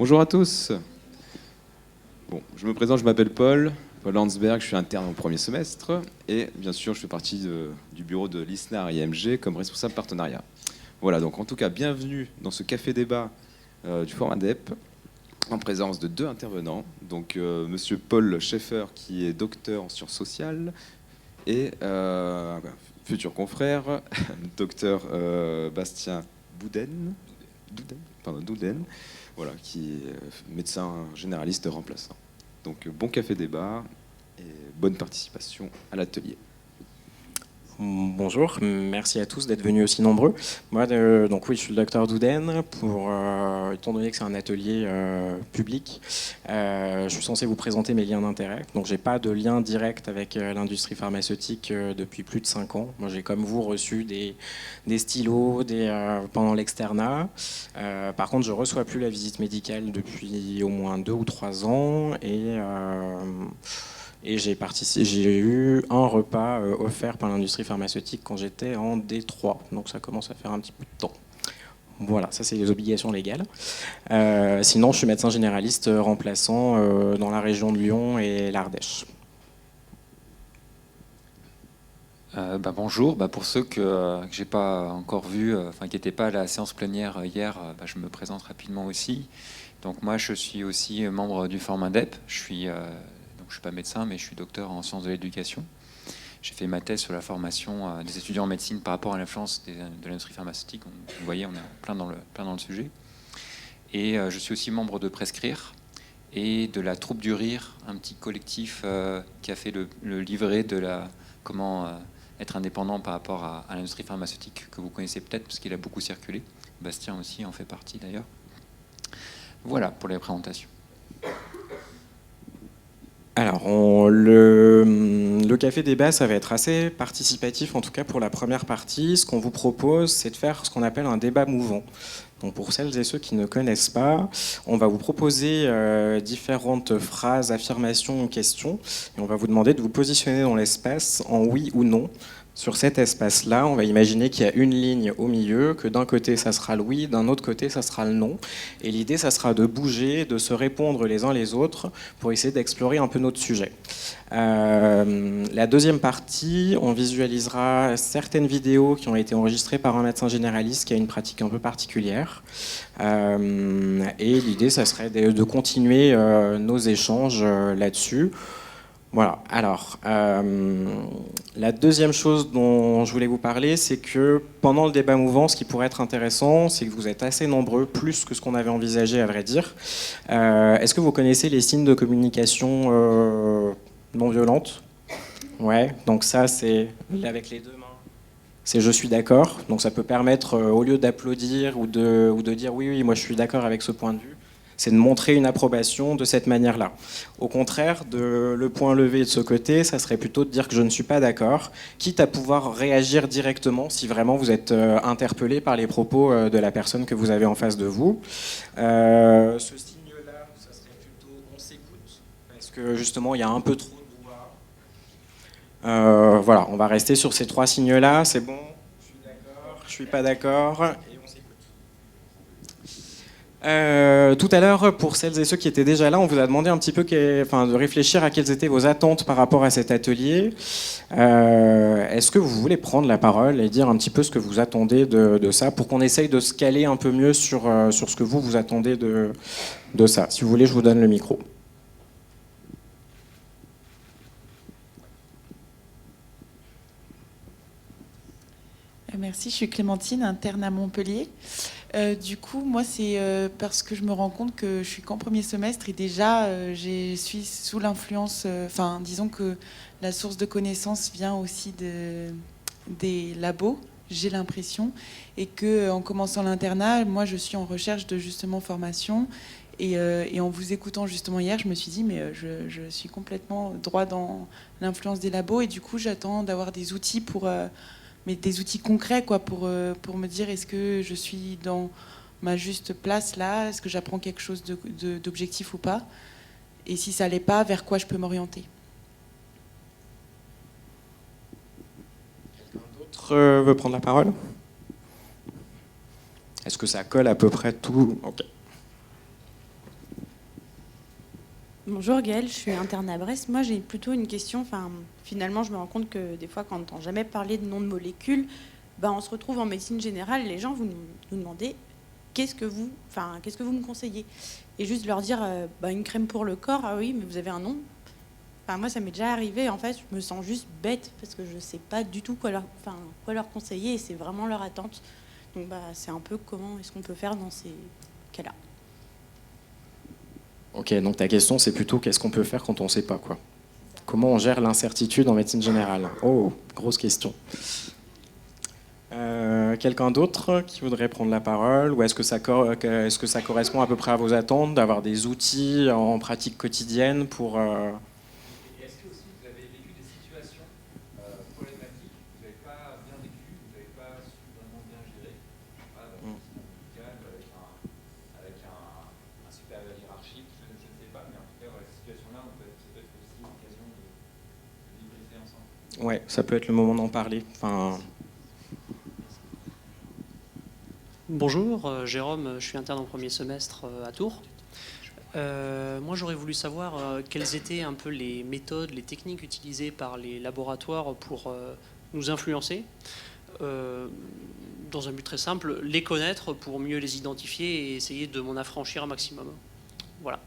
Bonjour à tous. Bon, je me présente, je m'appelle Paul Landsberg, je suis interne au premier semestre et bien sûr je fais partie du bureau de l'ISNAR IMG comme responsable partenariat. Voilà, donc en tout cas, bienvenue dans ce café débat du Forum ADEP en présence de deux intervenants. Donc monsieur Paul Schaeffer qui est docteur en sciences sociales et futur confrère, docteur Bastien Douden, voilà, qui est médecin généraliste remplaçant. Donc bon café débat et bonne participation à l'atelier. Bonjour, merci à tous d'être venus aussi nombreux. Moi, donc oui, je suis le docteur Douden. Étant donné que c'est un atelier public, je suis censé vous présenter mes liens d'intérêt. Donc, j'ai pas de lien direct avec l'industrie pharmaceutique depuis plus de 5 ans. Moi, j'ai comme vous reçu des stylos pendant l'externat. Par contre, je reçois plus la visite médicale depuis au moins 2 ou 3 ans et j'ai eu un repas offert par l'industrie pharmaceutique quand j'étais en D3. Donc ça commence à faire un petit peu de temps. Voilà, ça c'est les obligations légales. Sinon, je suis médecin généraliste remplaçant dans la région de Lyon et l'Ardèche. Bonjour, pour ceux que j'ai pas encore vus, qui n'étaient pas à la séance plénière hier, je me présente rapidement aussi. Donc moi je suis aussi membre du Forum ADEP. Je suis pas médecin, mais je suis docteur en sciences de l'éducation. J'ai fait ma thèse sur la formation des étudiants en médecine par rapport à l'influence de l'industrie pharmaceutique. Donc, vous voyez, on est plein dans le sujet. Et je suis aussi membre de Prescrire et de la Troupe du Rire, un petit collectif qui a fait le livret de comment être indépendant par rapport à l'industrie pharmaceutique, que vous connaissez peut-être parce qu'il a beaucoup circulé. Bastien aussi en fait partie d'ailleurs. Voilà pour les présentations. Alors, le café débat, ça va être assez participatif, en tout cas pour la première partie. Ce qu'on vous propose, c'est de faire ce qu'on appelle un débat mouvant. Donc, pour celles et ceux qui ne connaissent pas, on va vous proposer différentes phrases, affirmations ou questions, et on va vous demander de vous positionner dans l'espace en oui ou non. Sur cet espace-là, on va imaginer qu'il y a une ligne au milieu, que d'un côté ça sera le oui, d'un autre côté ça sera le non. Et l'idée, ça sera de bouger, de se répondre les uns les autres pour essayer d'explorer un peu notre sujet. La deuxième partie, on visualisera certaines vidéos qui ont été enregistrées par un médecin généraliste qui a une pratique un peu particulière. Et l'idée, ça serait de continuer nos échanges là-dessus. Voilà, alors, la deuxième chose dont je voulais vous parler, c'est que pendant le débat mouvant, ce qui pourrait être intéressant, c'est que vous êtes assez nombreux, plus que ce qu'on avait envisagé à vrai dire. Est-ce que vous connaissez les signes de communication non violente? Ouais, donc ça c'est avec les deux mains. C'est je suis d'accord, donc ça peut permettre, au lieu d'applaudir ou de dire oui, moi je suis d'accord avec ce point de vue, c'est de montrer une approbation de cette manière-là. Au contraire, le point levé de ce côté, ça serait plutôt de dire que je ne suis pas d'accord, quitte à pouvoir réagir directement si vraiment vous êtes interpellé par les propos de la personne que vous avez en face de vous. Ce signe-là, ça serait plutôt on s'écoute, parce que justement, il y a un peu trop de brouhaha. Voilà, on va rester sur ces 3 signes-là, c'est bon, je suis d'accord, je suis pas d'accord. Tout à l'heure, pour celles et ceux qui étaient déjà là, on vous a demandé un petit peu de réfléchir à quelles étaient vos attentes par rapport à cet atelier. Est-ce que vous voulez prendre la parole et dire un petit peu ce que vous attendez de ça, pour qu'on essaye de se caler un peu mieux sur ce que vous attendez de ça? Si vous voulez, je vous donne le micro. Merci, je suis Clémentine, interne à Montpellier. Du coup, moi, c'est parce que je me rends compte que je suis qu'en premier semestre et déjà, je suis sous l'influence, disons que la source de connaissances vient aussi des labos, j'ai l'impression, et qu'en commençant l'internat, moi, je suis en recherche de justement formation. Et en vous écoutant justement hier, je me suis dit, mais je suis complètement droit dans l'influence des labos et du coup, j'attends d'avoir des outils mais des outils concrets pour me dire est-ce que je suis dans ma juste place là, est-ce que j'apprends quelque chose d'objectif ou pas, et si ça l'est pas, vers quoi je peux m'orienter. Quelqu'un d'autre veut prendre la parole? Est-ce que ça colle à peu près tout? Ok. Bonjour Gaëlle, je suis interne à Brest. Moi j'ai plutôt une question, finalement je me rends compte que des fois quand on n'entend jamais parler de nom de molécules, on se retrouve en médecine générale et les gens vous nous demandez qu'est-ce que vous me conseillez. Et juste leur dire une crème pour le corps, ah oui mais vous avez un nom. Moi ça m'est déjà arrivé, en fait je me sens juste bête parce que je ne sais pas du tout quoi leur conseiller et c'est vraiment leur attente. Donc c'est un peu comment est-ce qu'on peut faire dans ces cas-là. Ok, donc ta question, c'est plutôt qu'est-ce qu'on peut faire quand on ne sait pas, quoi. Comment on gère l'incertitude en médecine générale? Oh, grosse question. Quelqu'un d'autre qui voudrait prendre la parole? Ou est-ce que ça correspond à peu près à vos attentes, d'avoir des outils en pratique quotidienne pour... Est-ce que aussi vous avez vécu des situations problématiques que vous n'avez pas bien vécues, vous n'avez pas su vraiment bien gérer, dans un médical, avec un supérieur hiérarchique, je ne sais pas, mais en tout cas, cette situation-là, ça peut être aussi l'occasion de débriefer ensemble. Ouais, ça peut être le moment d'en parler. Bonjour, Jérôme, je suis interne en premier semestre à Tours. Moi, j'aurais voulu savoir quelles étaient un peu les méthodes, les techniques utilisées par les laboratoires pour nous influencer. Dans un but très simple, les connaître pour mieux les identifier et essayer de m'en affranchir un maximum. Voilà.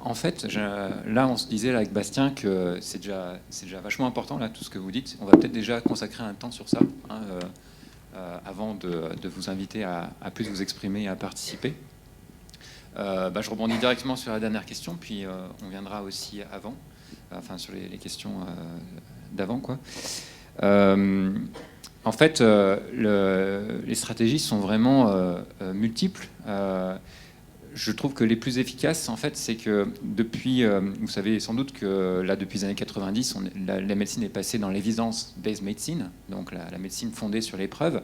En fait, là, on se disait là, avec Bastien que c'est déjà vachement important, là, tout ce que vous dites. On va peut-être déjà consacrer un temps sur ça, avant de vous inviter à plus vous exprimer et à participer. Je rebondis directement sur la dernière question, puis on viendra aussi avant, sur les questions d'avant, quoi. En fait, les stratégies sont vraiment multiples. Je trouve que les plus efficaces, en fait, c'est que depuis, vous savez sans doute que là, depuis les années 90, la médecine est passée dans l'evidence-based medicine, donc la médecine fondée sur les preuves,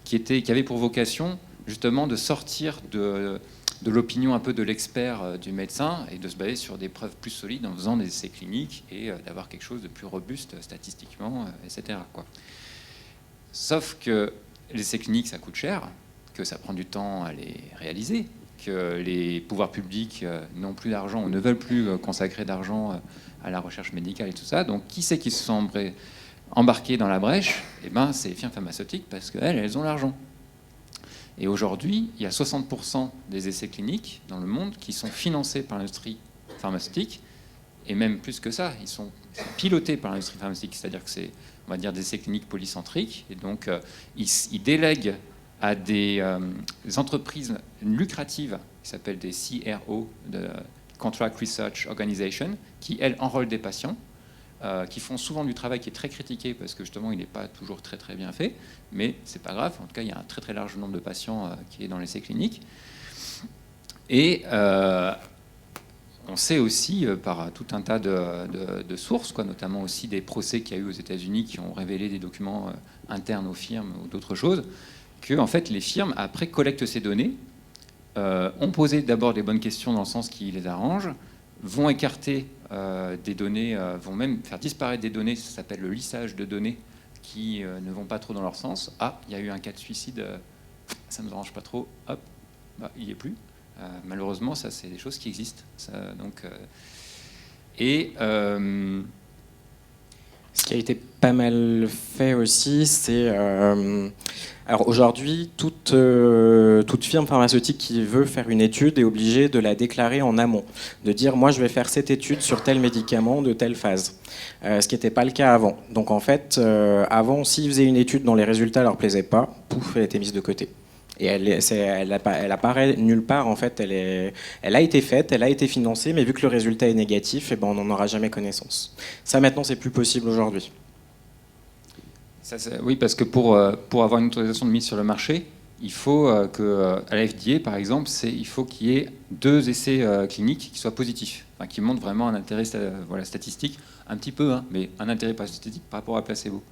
qui avait pour vocation justement de sortir de l'opinion un peu de l'expert du médecin et de se baser sur des preuves plus solides en faisant des essais cliniques et d'avoir quelque chose de plus robuste statistiquement, etc., quoi. Sauf que les essais cliniques, ça coûte cher, que ça prend du temps à les réaliser, que les pouvoirs publics n'ont plus d'argent ou ne veulent plus consacrer d'argent à la recherche médicale et tout ça. Donc, qui c'est qui se sont embarqués dans la brèche? C'est les firmes pharmaceutiques parce qu'elles ont l'argent. Et aujourd'hui, il y a 60% des essais cliniques dans le monde qui sont financés par l'industrie pharmaceutique, et même plus que ça, ils sont pilotés par l'industrie pharmaceutique, c'est-à-dire que c'est, on va dire, des essais cliniques polycentriques, et donc ils délèguent à des entreprises lucratives qui s'appellent des CRO, de Contract Research Organization, qui, elles, enrôlent des patients, qui font souvent du travail qui est très critiqué parce que justement il n'est pas toujours très très bien fait, mais c'est pas grave, en tout cas il y a un très très large nombre de patients qui est dans l'essai clinique. Et on sait aussi par tout un tas de sources, quoi, notamment aussi des procès qu'il y a eu aux États-Unis qui ont révélé des documents internes aux firmes ou d'autres choses, que en fait, les firmes, après, collectent ces données, ont posé d'abord des bonnes questions dans le sens qui les arrange, vont écarter des données, vont même faire disparaître des données, ça s'appelle le lissage de données, qui ne vont pas trop dans leur sens. Ah, il y a eu un cas de suicide, ça ne nous arrange pas trop, hop, il n'y est plus. Malheureusement, ça, c'est des choses qui existent. Ça, donc, ce qui a été pas mal fait aussi, c'est... alors aujourd'hui, toute firme pharmaceutique qui veut faire une étude est obligée de la déclarer en amont, de dire moi je vais faire cette étude sur tel médicament de telle phase, ce qui n'était pas le cas avant. Donc en fait, avant, s'ils faisaient une étude dont les résultats leur plaisaient pas, pouf, elle était mise de côté. Et elle apparaît nulle part, en fait, elle a été faite, elle a été financée, mais vu que le résultat est négatif, on n'en aura jamais connaissance. Ça, maintenant, c'est plus possible aujourd'hui. Oui, parce que pour avoir une autorisation de mise sur le marché, il faut qu'à la FDA, par exemple, il faut qu'il y ait 2 essais cliniques qui soient positifs, qui montrent vraiment un intérêt statistique, un petit peu, mais un intérêt pas statistique par rapport à placebo.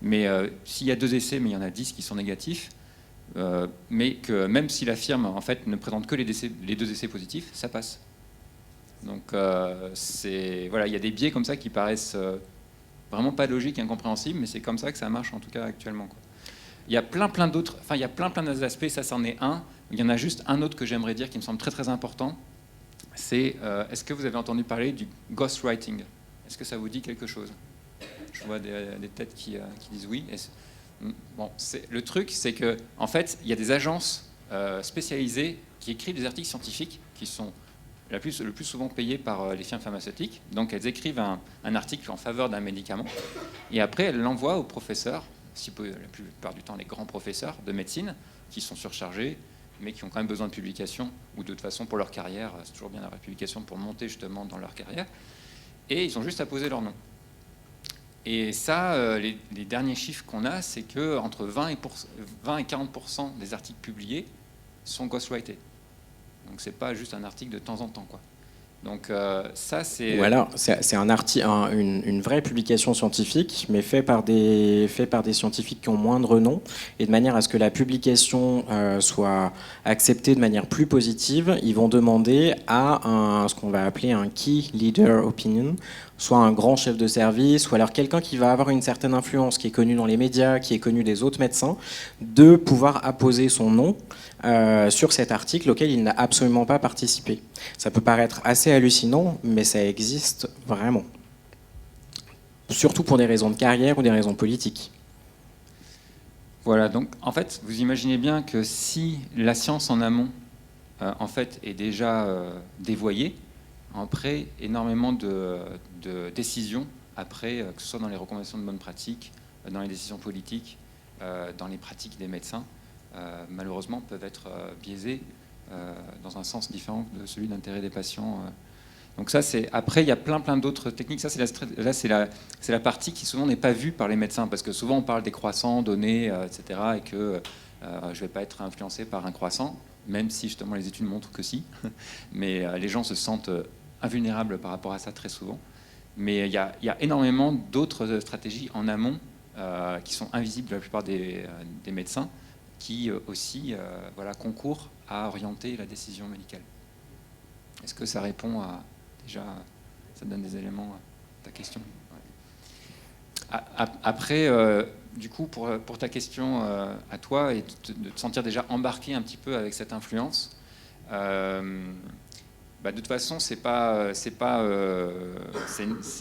Mais s'il y a 2 essais, mais il y en a 10 qui sont négatifs, mais que même si la firme en fait ne présente que les 2 essais positifs, ça passe. Donc il y a des biais comme ça qui paraissent vraiment pas logiques, incompréhensibles, mais c'est comme ça que ça marche en tout cas actuellement, quoi. Il y a plein d'autres, il y a plein d'aspects, ça c'en est un. Il y en a juste un autre que j'aimerais dire qui me semble très très important, c'est est-ce que vous avez entendu parler du ghostwriting? Est-ce que ça vous dit quelque chose? Je vois des têtes qui disent oui. Bon, le truc, c'est que en fait, il y a des agences spécialisées qui écrivent des articles scientifiques qui sont le plus souvent payés par les firmes pharmaceutiques. Donc, elles écrivent un article en faveur d'un médicament et après, elles l'envoient aux professeurs, la plupart du temps les grands professeurs de médecine, qui sont surchargés, mais qui ont quand même besoin de publication, ou de toute façon pour leur carrière, c'est toujours bien la publication pour monter justement dans leur carrière, et ils ont juste à poser leur nom. Et ça, les derniers chiffres qu'on a, c'est que entre 20 et 40% des articles publiés sont ghostwrités. Donc c'est pas juste un article de temps en temps, quoi. Donc ça, c'est... Ou alors, c'est une vraie publication scientifique, mais fait par des scientifiques qui ont moins de renom, et de manière à ce que la publication soit acceptée de manière plus positive, ils vont demander à ce qu'on va appeler un Key Leader Opinion, soit un grand chef de service, ou alors quelqu'un qui va avoir une certaine influence, qui est connu dans les médias, qui est connu des autres médecins, de pouvoir apposer son nom sur cet article auquel il n'a absolument pas participé. Ça peut paraître assez hallucinant, mais ça existe vraiment. Surtout pour des raisons de carrière ou des raisons politiques. Voilà, donc en fait, vous imaginez bien que si la science en amont en fait, est déjà dévoyée, après énormément de décisions, après, que ce soit dans les recommandations de bonnes pratiques, dans les décisions politiques, dans les pratiques des médecins, malheureusement peuvent être biaisées dans un sens différent de celui d'intérêt des patients. Donc ça, c'est... Après, il y a plein d'autres techniques. Ça, c'est la partie qui souvent n'est pas vue par les médecins, parce que souvent on parle des croissants, données, etc., et que je ne vais pas être influencé par un croissant, même si justement les études montrent que si. Mais les gens se sentent invulnérables par rapport à ça très souvent. Mais il y a énormément d'autres stratégies en amont qui sont invisibles de la plupart des médecins, qui aussi concourent à orienter la décision médicale. Est-ce que ça répond à... Déjà, ça donne des éléments à ta question? Ouais. Après, du coup, pour ta question à toi, et de te sentir déjà embarqué un petit peu avec cette influence, de toute façon, c'est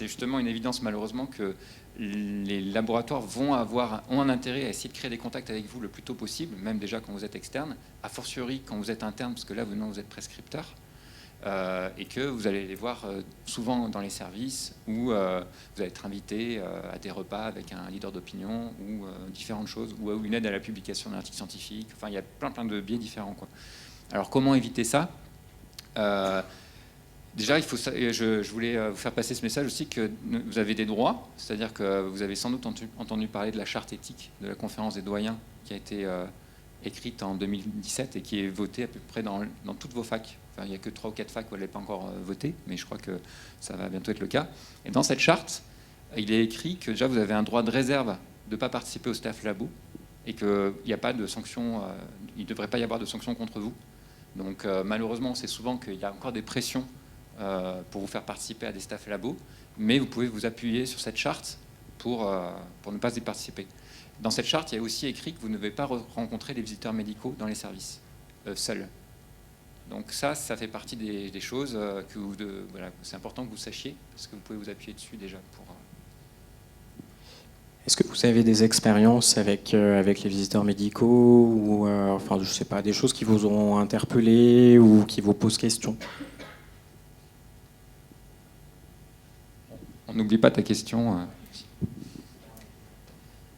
justement une évidence malheureusement que les laboratoires ont un intérêt à essayer de créer des contacts avec vous le plus tôt possible, même déjà quand vous êtes externe, a fortiori quand vous êtes interne, parce que là vous êtes prescripteur, et que vous allez les voir souvent dans les services, où vous allez être invité à des repas avec un leader d'opinion, ou différentes choses, ou une aide à la publication d'un article scientifique. Enfin, il y a plein de biais différents, quoi. Alors comment éviter ça? Déjà, je voulais vous faire passer ce message aussi, que vous avez des droits, c'est-à-dire que vous avez sans doute entendu parler de la charte éthique de la conférence des doyens, qui a été écrite en 2017 et qui est votée à peu près dans toutes vos facs. Enfin, il n'y a que 3 ou 4 facs où elle n'est pas encore votée, mais je crois que ça va bientôt être le cas. Et dans cette charte, il est écrit que déjà vous avez un droit de réserve de ne pas participer au staff labo, et qu'il n'y a pas de sanction, il ne devrait pas y avoir de sanctions contre vous. Donc malheureusement, c'est souvent qu'il y a encore des pressions pour vous faire participer à des staff labos, mais vous pouvez vous appuyer sur cette charte pour ne pas y participer. Dans cette charte, il y a aussi écrit que vous ne devez pas rencontrer les visiteurs médicaux dans les services, seuls. Donc ça fait partie des choses c'est important que vous sachiez, parce que vous pouvez vous appuyer dessus déjà pour... Est-ce que vous avez des expériences avec les visiteurs médicaux, ou je sais pas, des choses qui vous ont interpellé ou qui vous posent question? On n'oublie pas ta question.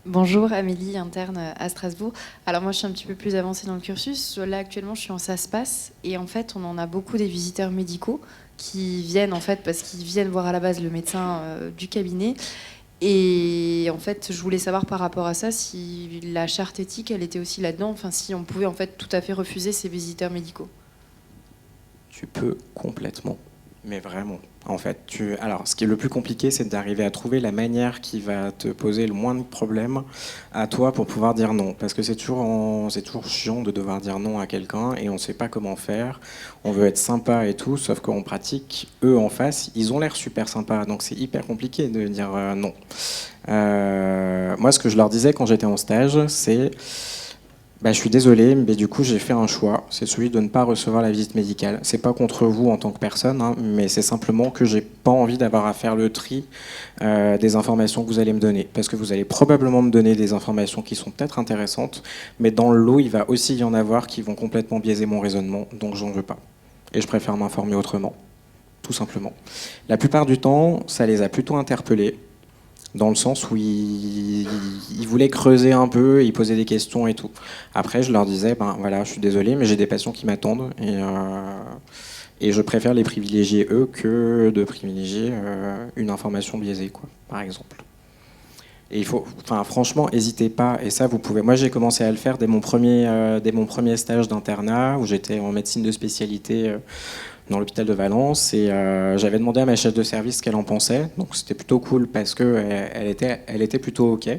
Bonjour, Amélie, interne à Strasbourg. Alors moi, je suis un petit peu plus avancée dans le cursus. Là, actuellement, je suis en SASPAS. Et en fait, on en a beaucoup des visiteurs médicaux qui viennent, en fait, parce qu'ils viennent voir à la base le médecin du cabinet. Et en fait, je voulais savoir par rapport à ça si la charte éthique, elle était aussi là-dedans. Enfin, si on pouvait en fait tout à fait refuser ces visiteurs médicaux. Tu peux complètement. Mais vraiment, en fait, alors, ce qui est le plus compliqué, c'est d'arriver à trouver la manière qui va te poser le moins de problèmes à toi pour pouvoir dire non. Parce que c'est toujours chiant de devoir dire non à quelqu'un et on ne sait pas comment faire. On veut être sympa et tout, sauf qu'en pratique, eux en face, ils ont l'air super sympas. Donc c'est hyper compliqué de dire non. Moi, ce que je leur disais quand j'étais en stage, c'est... Bah, je suis désolé, mais du coup j'ai fait un choix, c'est celui de ne pas recevoir la visite médicale. C'est pas contre vous en tant que personne, hein, mais c'est simplement que j'ai pas envie d'avoir à faire le tri des informations que vous allez me donner. Parce que vous allez probablement me donner des informations qui sont peut-être intéressantes, mais dans le lot, il va aussi y en avoir qui vont complètement biaiser mon raisonnement, donc j'en veux pas. Et je préfère m'informer autrement, tout simplement. La plupart du temps, ça les a plutôt interpellés, dans le sens où ils voulaient creuser un peu, ils posaient des questions et tout. Après, je leur disais, ben voilà, je suis désolé, mais j'ai des patients qui m'attendent et je préfère les privilégier eux que de privilégier une information biaisée, quoi, par exemple. Et il faut, enfin, franchement, n'hésitez pas. Et ça, vous pouvez. Moi, j'ai commencé à le faire dès mon premier stage d'internat, où j'étais en médecine de spécialité dans l'hôpital de Valence, et j'avais demandé à ma chef de service ce qu'elle en pensait. Donc c'était plutôt cool parce que elle était plutôt ok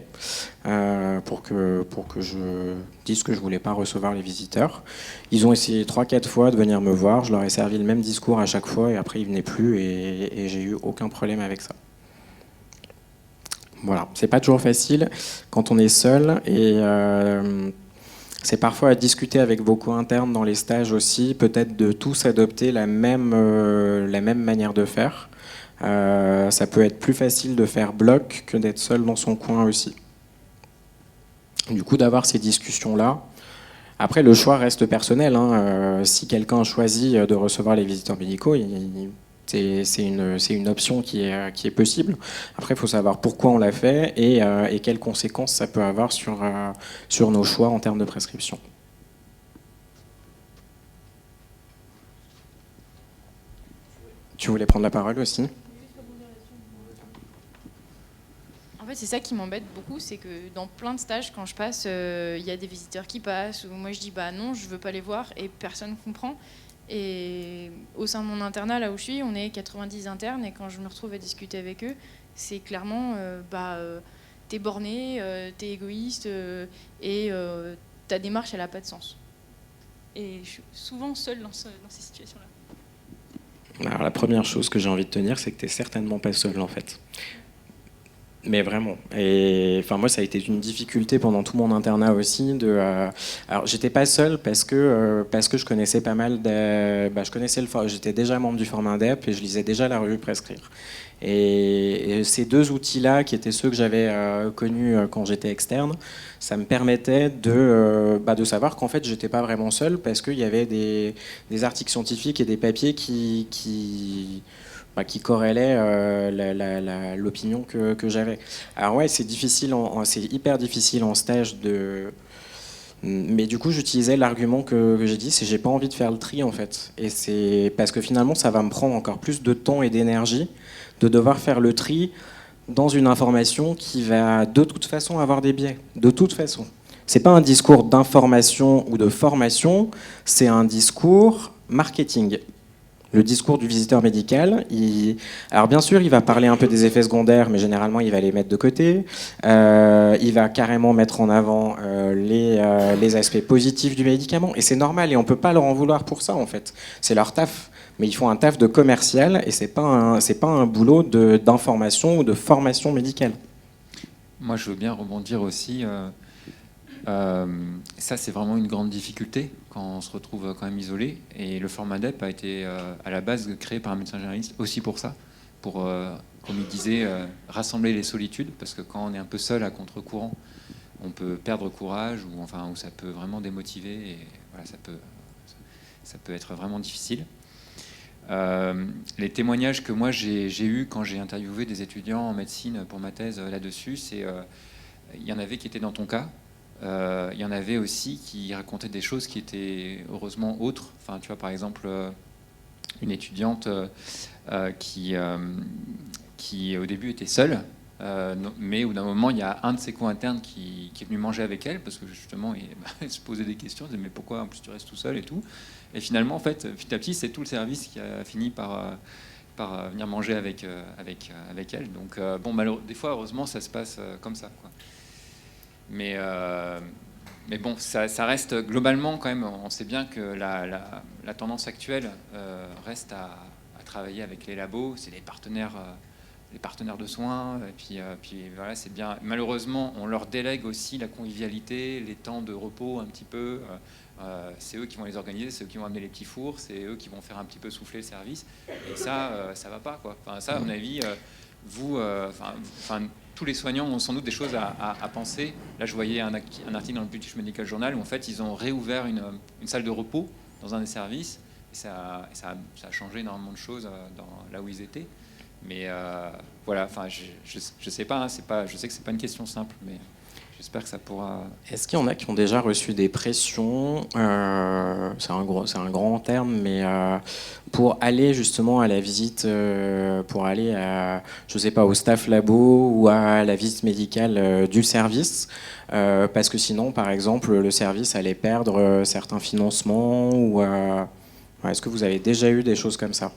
pour que je dise que je voulais pas recevoir les visiteurs. Ils ont essayé 3-4 fois de venir me voir. Je leur ai servi le même discours à chaque fois et après ils venaient plus et j'ai eu aucun problème avec ça. Voilà, c'est pas toujours facile quand on est seul et c'est parfois à discuter avec vos co-internes dans les stages aussi, peut-être de tous adopter la même manière de faire. Ça peut être plus facile de faire bloc que d'être seul dans son coin aussi. Du coup, d'avoir ces discussions-là. Après, le choix reste personnel, hein. Si quelqu'un choisit de recevoir les visiteurs médicaux, c'est une option qui est possible. Après, il faut savoir pourquoi on l'a fait et quelles conséquences ça peut avoir sur nos choix en termes de prescription. Tu voulais prendre la parole aussi ? En fait, c'est ça qui m'embête beaucoup, c'est que dans plein de stages, quand je passe, il y a des visiteurs qui passent, ou moi je dis bah non, je veux pas les voir, et personne ne comprend. Et au sein de mon internat, là où je suis, on est 90 internes, et quand je me retrouve à discuter avec eux, c'est clairement t'es borné, t'es égoïste, et ta démarche, elle n'a pas de sens. Et je suis souvent seule dans ces situations-là. Alors, la première chose que j'ai envie de te dire, c'est que t'es certainement pas seul en fait. Mais vraiment. Et enfin, moi, ça a été une difficulté pendant tout mon internat aussi. Alors, j'étais pas seul parce que je connaissais pas mal j'étais déjà membre du Formindep et je lisais déjà la revue Prescrire. Et ces deux outils-là, qui étaient ceux que j'avais connus quand j'étais externe, ça me permettait de savoir qu'en fait, j'étais pas vraiment seul parce qu'il y avait des articles scientifiques et des papiers qui corrélait l'opinion que j'avais. Alors ouais, c'est difficile, c'est hyper difficile en stage mais du coup, j'utilisais l'argument que j'ai dit, c'est j'ai pas envie de faire le tri en fait. Et c'est parce que finalement, ça va me prendre encore plus de temps et d'énergie de devoir faire le tri dans une information qui va de toute façon avoir des biais. De toute façon. C'est pas un discours d'information ou de formation, c'est un discours marketing. Le discours du visiteur médical, alors bien sûr, il va parler un peu des effets secondaires, mais généralement, il va les mettre de côté. Il va carrément mettre en avant les aspects positifs du médicament. Et c'est normal, et on ne peut pas leur en vouloir pour ça, en fait. C'est leur taf. Mais ils font un taf de commercial, et c'est pas un boulot d'information ou de formation médicale. Moi, je veux bien rebondir aussi. Ça, c'est vraiment une grande difficulté quand on se retrouve quand même isolé. Et le Formindep a été à la base créé par un médecin généraliste aussi pour ça, pour, comme il disait, rassembler les solitudes, parce que quand on est un peu seul à contre-courant, on peut perdre courage ou ça peut vraiment démotiver et voilà, ça peut être vraiment difficile. Les témoignages que moi j'ai eus quand j'ai interviewé des étudiants en médecine pour ma thèse là-dessus, il y en avait qui étaient dans ton cas. Il y en avait aussi qui racontaient des choses qui étaient heureusement autres. Enfin, tu vois, par exemple, une étudiante qui au début était seule, mais au bout d'un moment, il y a un de ses co-internes qui est venu manger avec elle parce que justement, il se posait des questions, il disait mais pourquoi en plus tu restes tout seul et tout. Et finalement, en fait, petit à petit, c'est tout le service qui a fini par venir manger avec elle. Donc, des fois, heureusement, ça se passe comme ça, quoi. Mais bon, ça reste globalement quand même, on sait bien que la tendance actuelle reste à travailler avec les labos, c'est les partenaires les partenaires de soins. Et puis voilà, c'est bien. Malheureusement, on leur délègue aussi la convivialité, les temps de repos un petit peu. C'est eux qui vont les organiser, c'est eux qui vont amener les petits fours, c'est eux qui vont faire un petit peu souffler le service. Et ça va pas, quoi. Enfin, ça, à mon avis, tous les soignants ont sans doute des choses à penser. Là, je voyais un article dans le British Medical Journal où en fait, ils ont réouvert une salle de repos dans un des services. Et ça a changé énormément de choses là où ils étaient. Mais voilà, enfin, je sais pas, je sais que c'est pas une question simple, mais j'espère que ça pourra. Est-ce qu'il y en a qui ont déjà reçu des pressions, c'est un grand terme, mais pour aller justement à la visite, pour aller je sais pas, au staff labo ou à la visite médicale du service, parce que sinon, par exemple, le service allait perdre certains financements, ou est-ce que vous avez déjà eu des choses comme ça ?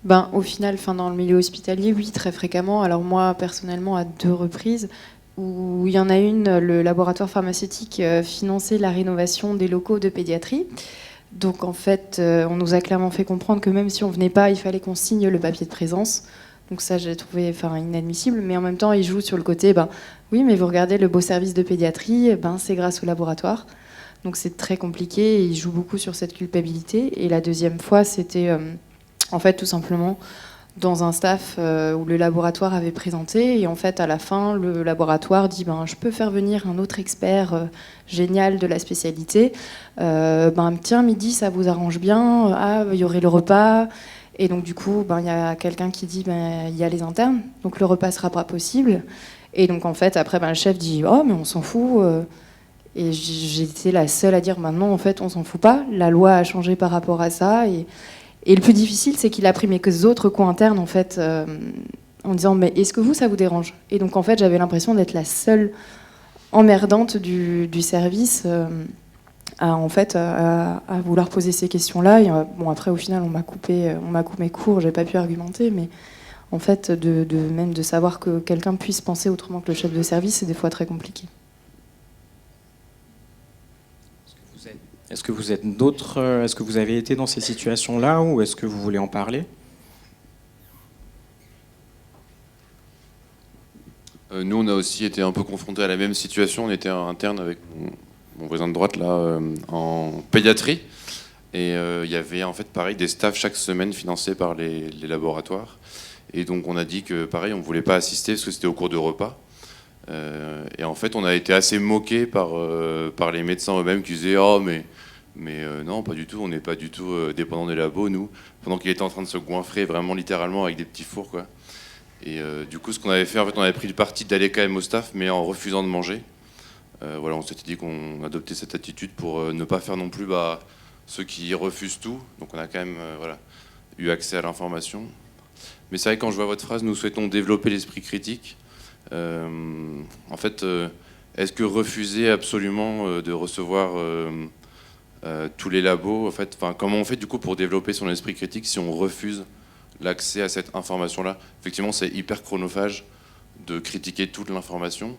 Ben, au final, dans le milieu hospitalier, oui, très fréquemment. Alors moi, personnellement, à 2 reprises, où il y en a une, le laboratoire pharmaceutique finançait la rénovation des locaux de pédiatrie. Donc en fait, on nous a clairement fait comprendre que même si on venait pas, il fallait qu'on signe le papier de présence. Donc ça, j'ai trouvé inadmissible. Mais en même temps, ils jouent sur le côté, oui, mais vous regardez le beau service de pédiatrie, c'est grâce au laboratoire. Donc c'est très compliqué, et ils jouent beaucoup sur cette culpabilité. Et la deuxième fois, c'était... en fait, tout simplement, dans un staff où le laboratoire avait présenté. Et en fait, à la fin, le laboratoire dit je peux faire venir un autre expert génial de la spécialité. Tiens, midi, ça vous arrange bien. Ah, il y aurait le repas. Et donc, du coup, il y a quelqu'un qui dit il y a les internes. Donc, le repas sera pas possible. Et donc, en fait, après, le chef dit oh, mais on s'en fout. Et j'étais la seule à dire non, en fait, on s'en fout pas. La loi a changé par rapport à ça. Et le plus difficile, c'est qu'il a pris mes autres co-internes, en fait, en disant mais est-ce que ça vous dérange ? Et donc, en fait, j'avais l'impression d'être la seule emmerdante du service à vouloir poser ces questions-là. Et, après, au final, on m'a coupé court, j'ai pas pu argumenter, mais en fait, même de savoir que quelqu'un puisse penser autrement que le chef de service, c'est des fois très compliqué. Est-ce que vous avez été dans ces situations-là, ou est-ce que vous voulez en parler ? Nous, on a aussi été un peu confrontés à la même situation. On était interne avec mon voisin de droite là, en pédiatrie. Et il y avait en fait pareil des staffs chaque semaine financés par les laboratoires. Et donc on a dit que pareil, on ne voulait pas assister parce que c'était au cours de repas. Et en fait, on a été assez moqués par les médecins eux-mêmes qui disaient oh mais non, pas du tout, on n'est pas du tout dépendant des labos, nous, pendant qu'il était en train de se goinfrer vraiment littéralement avec des petits fours, quoi. Et du coup, ce qu'on avait fait, en fait, on avait pris le parti d'aller quand même au staff, mais en refusant de manger. Voilà, on s'était dit qu'on adoptait cette attitude pour ne pas faire non plus ceux qui refusent tout. Donc on a quand même eu accès à l'information. Mais c'est vrai, quand je vois votre phrase, nous souhaitons développer l'esprit critique. En fait, est-ce que refuser absolument de recevoir tous les labos, en fait, comment on fait du coup pour développer son esprit critique si on refuse l'accès à cette information-là ? Effectivement, c'est hyper chronophage de critiquer toute l'information,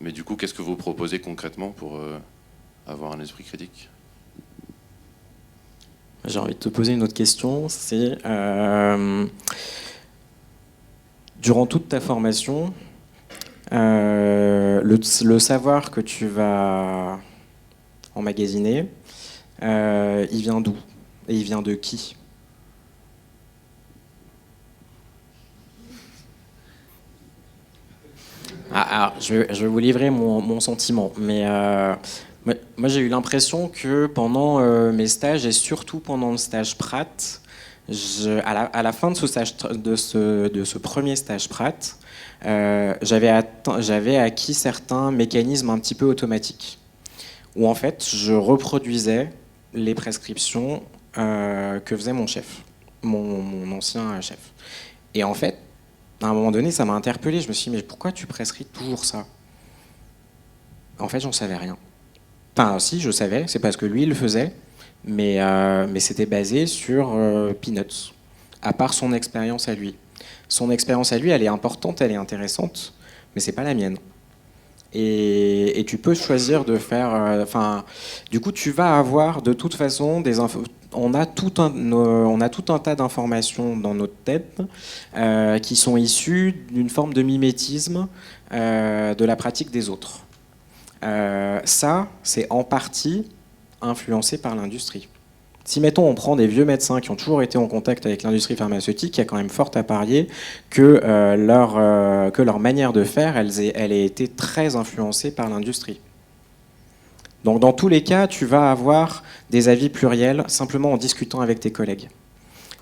mais du coup, qu'est-ce que vous proposez concrètement pour avoir un esprit critique ? J'ai envie de te poser une autre question, c'est durant toute ta formation, le savoir que tu vas emmagasiner, il vient d'où ? Et il vient de qui ? Alors, je vais vous livrer mon sentiment, mais moi j'ai eu l'impression que pendant mes stages, et surtout pendant le stage Prat, à la fin de ce premier stage Prat, j'avais acquis certains mécanismes un petit peu automatiques, où en fait je reproduisais les prescriptions que faisait mon chef, mon ancien chef. Et en fait, à un moment donné, ça m'a interpellé. Je me suis dit, mais pourquoi tu prescris toujours ça ? En fait, j'en savais rien. Enfin, si, je savais, c'est parce que lui, il le faisait, mais c'était basé sur Peanuts, à part son expérience à lui. Son expérience à lui, elle est importante, elle est intéressante, mais c'est pas la mienne. Et tu peux choisir de faire. Du coup, tu vas avoir de toute façon des infos. On a tout un tas d'informations dans notre tête qui sont issues d'une forme de mimétisme de la pratique des autres. Ça, c'est en partie influencé par l'industrie. Si, mettons, on prend des vieux médecins qui ont toujours été en contact avec l'industrie pharmaceutique, il y a quand même fort à parier que leur manière de faire, elle ait été très influencée par l'industrie. Donc, dans tous les cas, tu vas avoir des avis pluriels simplement en discutant avec tes collègues.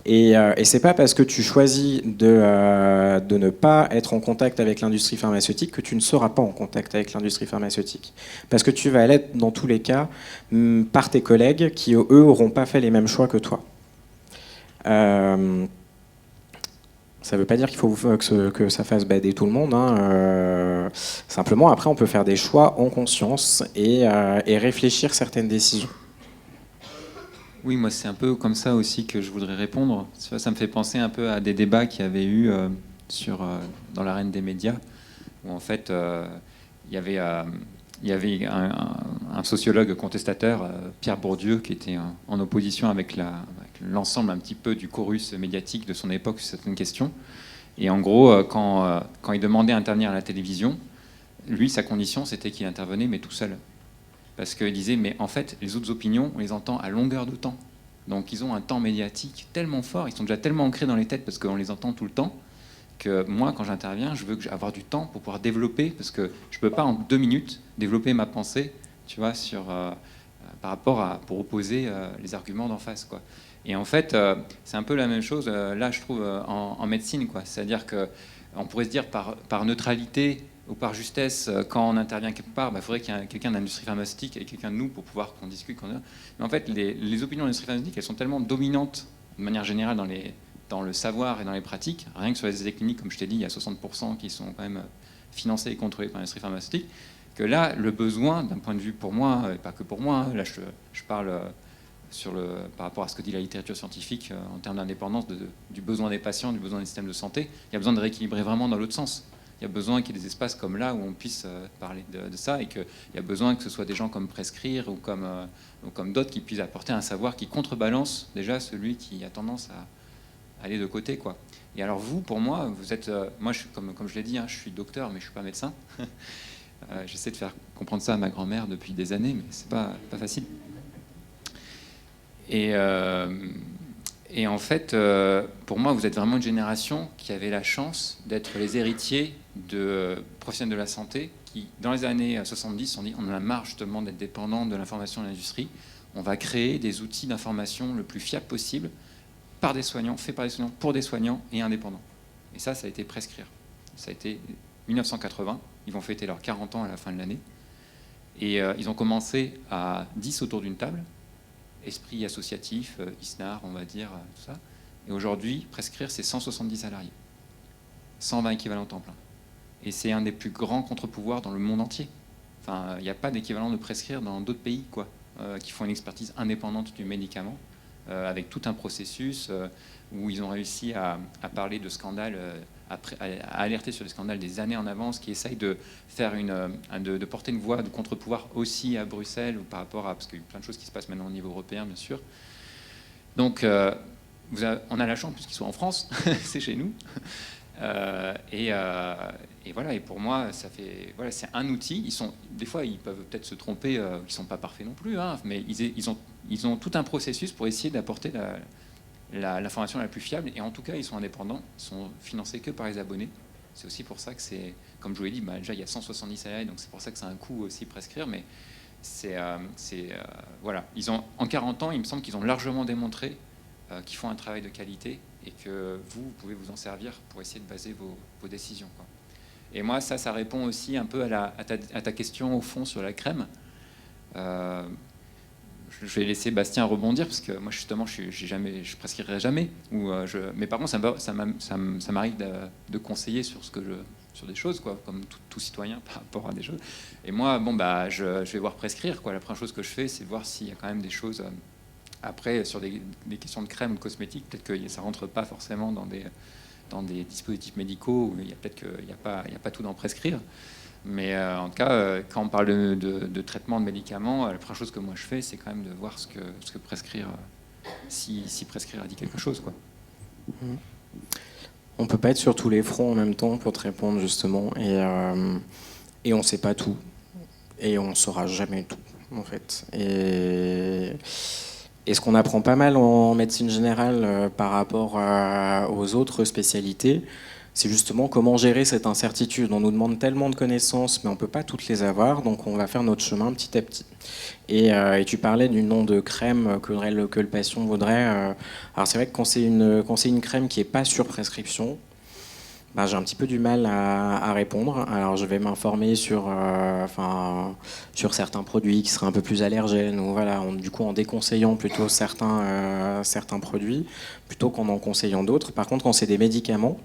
Et c'est pas parce que tu choisis de ne pas être en contact avec l'industrie pharmaceutique que tu ne seras pas en contact avec l'industrie pharmaceutique. Parce que tu vas l'être dans tous les cas par tes collègues qui, eux, n'auront pas fait les mêmes choix que toi. Ça ne veut pas dire qu'il faut que ça fasse bader tout le monde. Simplement, après, on peut faire des choix en conscience et réfléchir certaines décisions. Oui, moi c'est un peu comme ça aussi que je voudrais répondre. Ça me fait penser un peu à des débats qu'il y avait eu dans l'arène des médias, où en fait il y avait un sociologue contestataire, Pierre Bourdieu, qui était en opposition avec l'ensemble un petit peu du chorus médiatique de son époque sur certaines questions. Et en gros, quand il demandait à intervenir à la télévision, lui, sa condition, c'était qu'il intervenait, mais tout seul. Parce qu'il disait, mais en fait, les autres opinions, on les entend à longueur de temps. Donc ils ont un temps médiatique tellement fort, ils sont déjà tellement ancrés dans les têtes parce qu'on les entend tout le temps, que moi, quand j'interviens, je veux avoir du temps pour pouvoir développer, parce que je ne peux pas en 2 minutes développer ma pensée, tu vois, par rapport pour opposer les arguments d'en face, quoi. Et en fait, c'est un peu la même chose, là, je trouve, en médecine, quoi. C'est-à-dire qu'on pourrait se dire par neutralité ou par justesse, quand on intervient quelque part, il faudrait qu'il y ait quelqu'un de l'industrie pharmaceutique et quelqu'un de nous pour pouvoir qu'on discute. Mais en fait, les opinions de l'industrie pharmaceutique, elles sont tellement dominantes, de manière générale, dans le savoir et dans les pratiques. Rien que sur les essais cliniques, comme je t'ai dit, il y a 60% qui sont quand même financés et contrôlés par l'industrie pharmaceutique. Que là, le besoin, d'un point de vue pour moi, et pas que pour moi, là je parle par rapport à ce que dit la littérature scientifique en termes d'indépendance du besoin des patients, du besoin des systèmes de santé, il y a besoin de rééquilibrer vraiment dans l'autre sens. Il y a besoin qu'il y ait des espaces comme là où on puisse parler de ça, et qu'il y a besoin que ce soit des gens comme Prescrire ou comme d'autres qui puissent apporter un savoir qui contrebalance déjà celui qui a tendance à aller de côté, quoi. Et alors vous, pour moi, vous êtes... moi, je suis, comme je l'ai dit, je suis docteur, mais je ne suis pas médecin. J'essaie de faire comprendre ça à ma grand-mère depuis des années, mais c'est pas facile. Et en fait, pour moi, vous êtes vraiment une génération qui avait la chance d'être les héritiers de professionnels de la santé qui, dans les années 70, ont dit on en a marre justement d'être dépendant de l'information de l'industrie. On va créer des outils d'information le plus fiables possible par des soignants, faits par des soignants, pour des soignants et indépendants. Et ça a été Prescrire. Ça a été 1980. Ils vont fêter leurs 40 ans à la fin de l'année. Et ils ont commencé à 10 autour d'une table. Esprit associatif, ISNAR, on va dire, tout ça. Et aujourd'hui, Prescrire, c'est 170 salariés. 120 équivalents temps plein. Et c'est un des plus grands contre-pouvoirs dans le monde entier. Enfin, il n'y a pas d'équivalent de Prescrire dans d'autres pays, quoi, qui font une expertise indépendante du médicament, avec tout un processus où ils ont réussi à parler de scandales, à alerter sur les scandales des années en avance, qui essayent de faire de porter une voix de contre-pouvoir aussi à Bruxelles, ou par rapport à, parce qu'il y a plein de choses qui se passent maintenant au niveau européen, bien sûr. Donc, on a la chance puisqu'ils sont en France, c'est chez nous. Et voilà. Et pour moi, c'est un outil. Des fois, ils peuvent peut-être se tromper, ils sont pas parfaits non plus, mais ils ont tout un processus pour essayer d'apporter l'information la plus fiable, et en tout cas ils sont indépendants, ils sont financés que par les abonnés. C'est aussi pour ça que c'est, comme je vous l'ai dit, déjà il y a 170 salariés, donc c'est pour ça que c'est un coût aussi Prescrire, mais voilà, en 40 ans, il me semble qu'ils ont largement démontré qu'ils font un travail de qualité, et que vous pouvez vous en servir pour essayer de baser vos décisions, quoi. Et moi, ça répond aussi un peu à ta question au fond sur la crème. Je vais laisser Bastien rebondir, parce que moi justement je prescrirai jamais, mais par contre ça m'arrive de conseiller sur des choses, quoi, comme tout citoyen par rapport à des choses. Et moi je vais voir Prescrire, quoi. La première chose que je fais, c'est voir s'il y a quand même des choses après sur des questions de crème ou de cosmétiques, peut-être que ça rentre pas forcément dans des dispositifs médicaux, où peut-être qu'il n'y a pas tout dans Prescrire. Mais en tout cas, quand on parle de traitement de médicaments, la première chose que moi je fais, c'est quand même de voir ce que prescrire, si prescrire a dit quelque chose, quoi. On peut pas être sur tous les fronts en même temps pour te répondre justement, et on sait pas tout, et on saura jamais tout en fait. Et ce qu'on apprend pas mal en médecine générale par rapport aux autres spécialités, c'est justement comment gérer cette incertitude. On nous demande tellement de connaissances, mais on ne peut pas toutes les avoir, donc on va faire notre chemin petit à petit. Et tu parlais du nom de crème que le patient voudrait. Alors c'est vrai que quand c'est une crème qui n'est pas sur prescription, ben, j'ai un petit peu du mal à répondre. Alors je vais m'informer sur certains produits qui seraient un peu plus allergènes, ou voilà, du coup en déconseillant plutôt certains produits, plutôt qu'en en conseillant d'autres. Par contre, quand c'est des médicaments,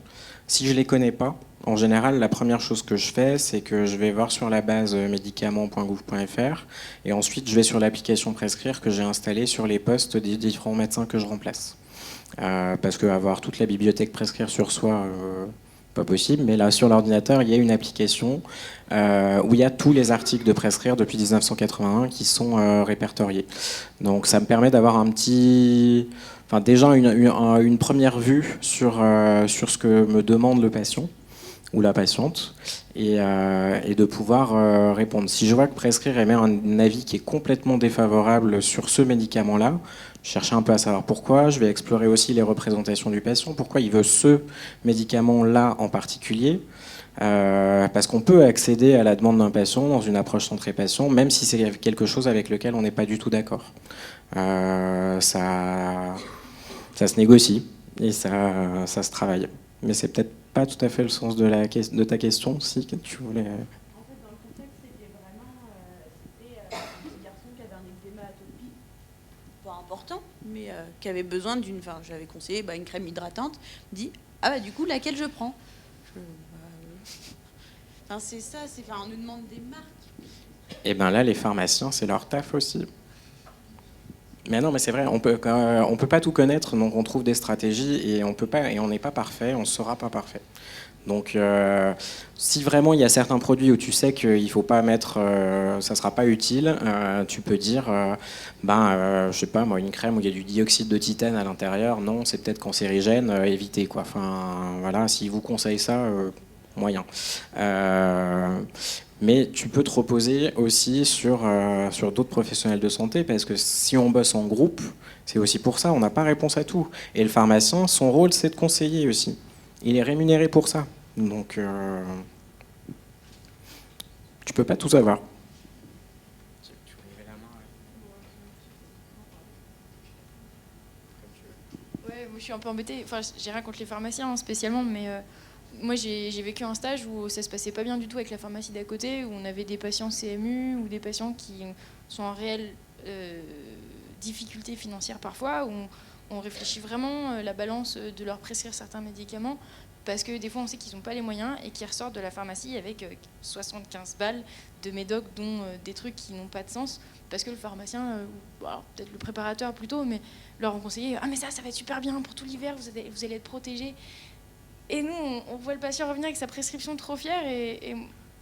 si je ne les connais pas, en général, la première chose que je fais, c'est que je vais voir sur la base médicaments.gouv.fr, et ensuite je vais sur l'application Prescrire que j'ai installée sur les postes des différents médecins que je remplace. Parce qu'avoir toute la bibliothèque Prescrire sur soi, pas possible, mais là sur l'ordinateur, il y a une application où il y a tous les articles de Prescrire depuis 1981 qui sont répertoriés. Donc ça me permet d'avoir déjà une première vue sur ce que me demande le patient ou la patiente, et de pouvoir répondre. Si je vois que Prescrire émet un avis qui est complètement défavorable sur ce médicament-là, je cherche un peu à savoir pourquoi. Je vais explorer aussi les représentations du patient, pourquoi il veut ce médicament-là en particulier. Parce qu'on peut accéder à la demande d'un patient dans une approche centrée patient, même si c'est quelque chose avec lequel on n'est pas du tout d'accord. Ça se négocie et ça se travaille. Mais c'est peut-être pas tout à fait le sens de ta question, si tu voulais. En fait, dans le contexte, c'était vraiment un petit garçon qui avait un eczéma atopique, pas important, mais qui avait besoin d'une. Enfin, j'avais conseillé une crème hydratante. Il dit du coup, laquelle je prends? Enfin, c'est ça. On nous demande des marques. Et bien là, les pharmaciens, c'est leur taf aussi. Mais non, mais c'est vrai, on peut pas tout connaître, donc on trouve des stratégies, et on n'est pas parfait, on ne sera pas parfait. Donc, si vraiment il y a certains produits où tu sais qu'il faut pas mettre, ça sera pas utile, tu peux dire, je sais pas moi, une crème où il y a du dioxyde de titane à l'intérieur, non, c'est peut-être cancérigène, évitez quoi. Enfin, voilà, si vous conseillez ça, moyen. Mais tu peux te reposer aussi sur d'autres professionnels de santé, parce que si on bosse en groupe, c'est aussi pour ça, on n'a pas réponse à tout. Et le pharmacien, son rôle, c'est de conseiller aussi. Il est rémunéré pour ça. Donc, tu peux pas tout savoir. Ouais, moi je suis un peu embêtée. Enfin, j'ai rien contre les pharmaciens spécialement, mais moi j'ai vécu un stage où ça se passait pas bien du tout avec la pharmacie d'à côté, où on avait des patients CMU ou des patients qui sont en réelle difficulté financière parfois, où on réfléchit vraiment la balance de leur prescrire certains médicaments, parce que des fois on sait qu'ils n'ont pas les moyens et qu'ils ressortent de la pharmacie avec 75 balles de médoc, dont des trucs qui n'ont pas de sens, parce que le pharmacien, alors peut-être le préparateur plutôt, mais leur ont conseillé « Ah mais ça va être super bien pour tout l'hiver, vous allez être protégés ». Et nous, on voit le patient revenir avec sa prescription trop fière, et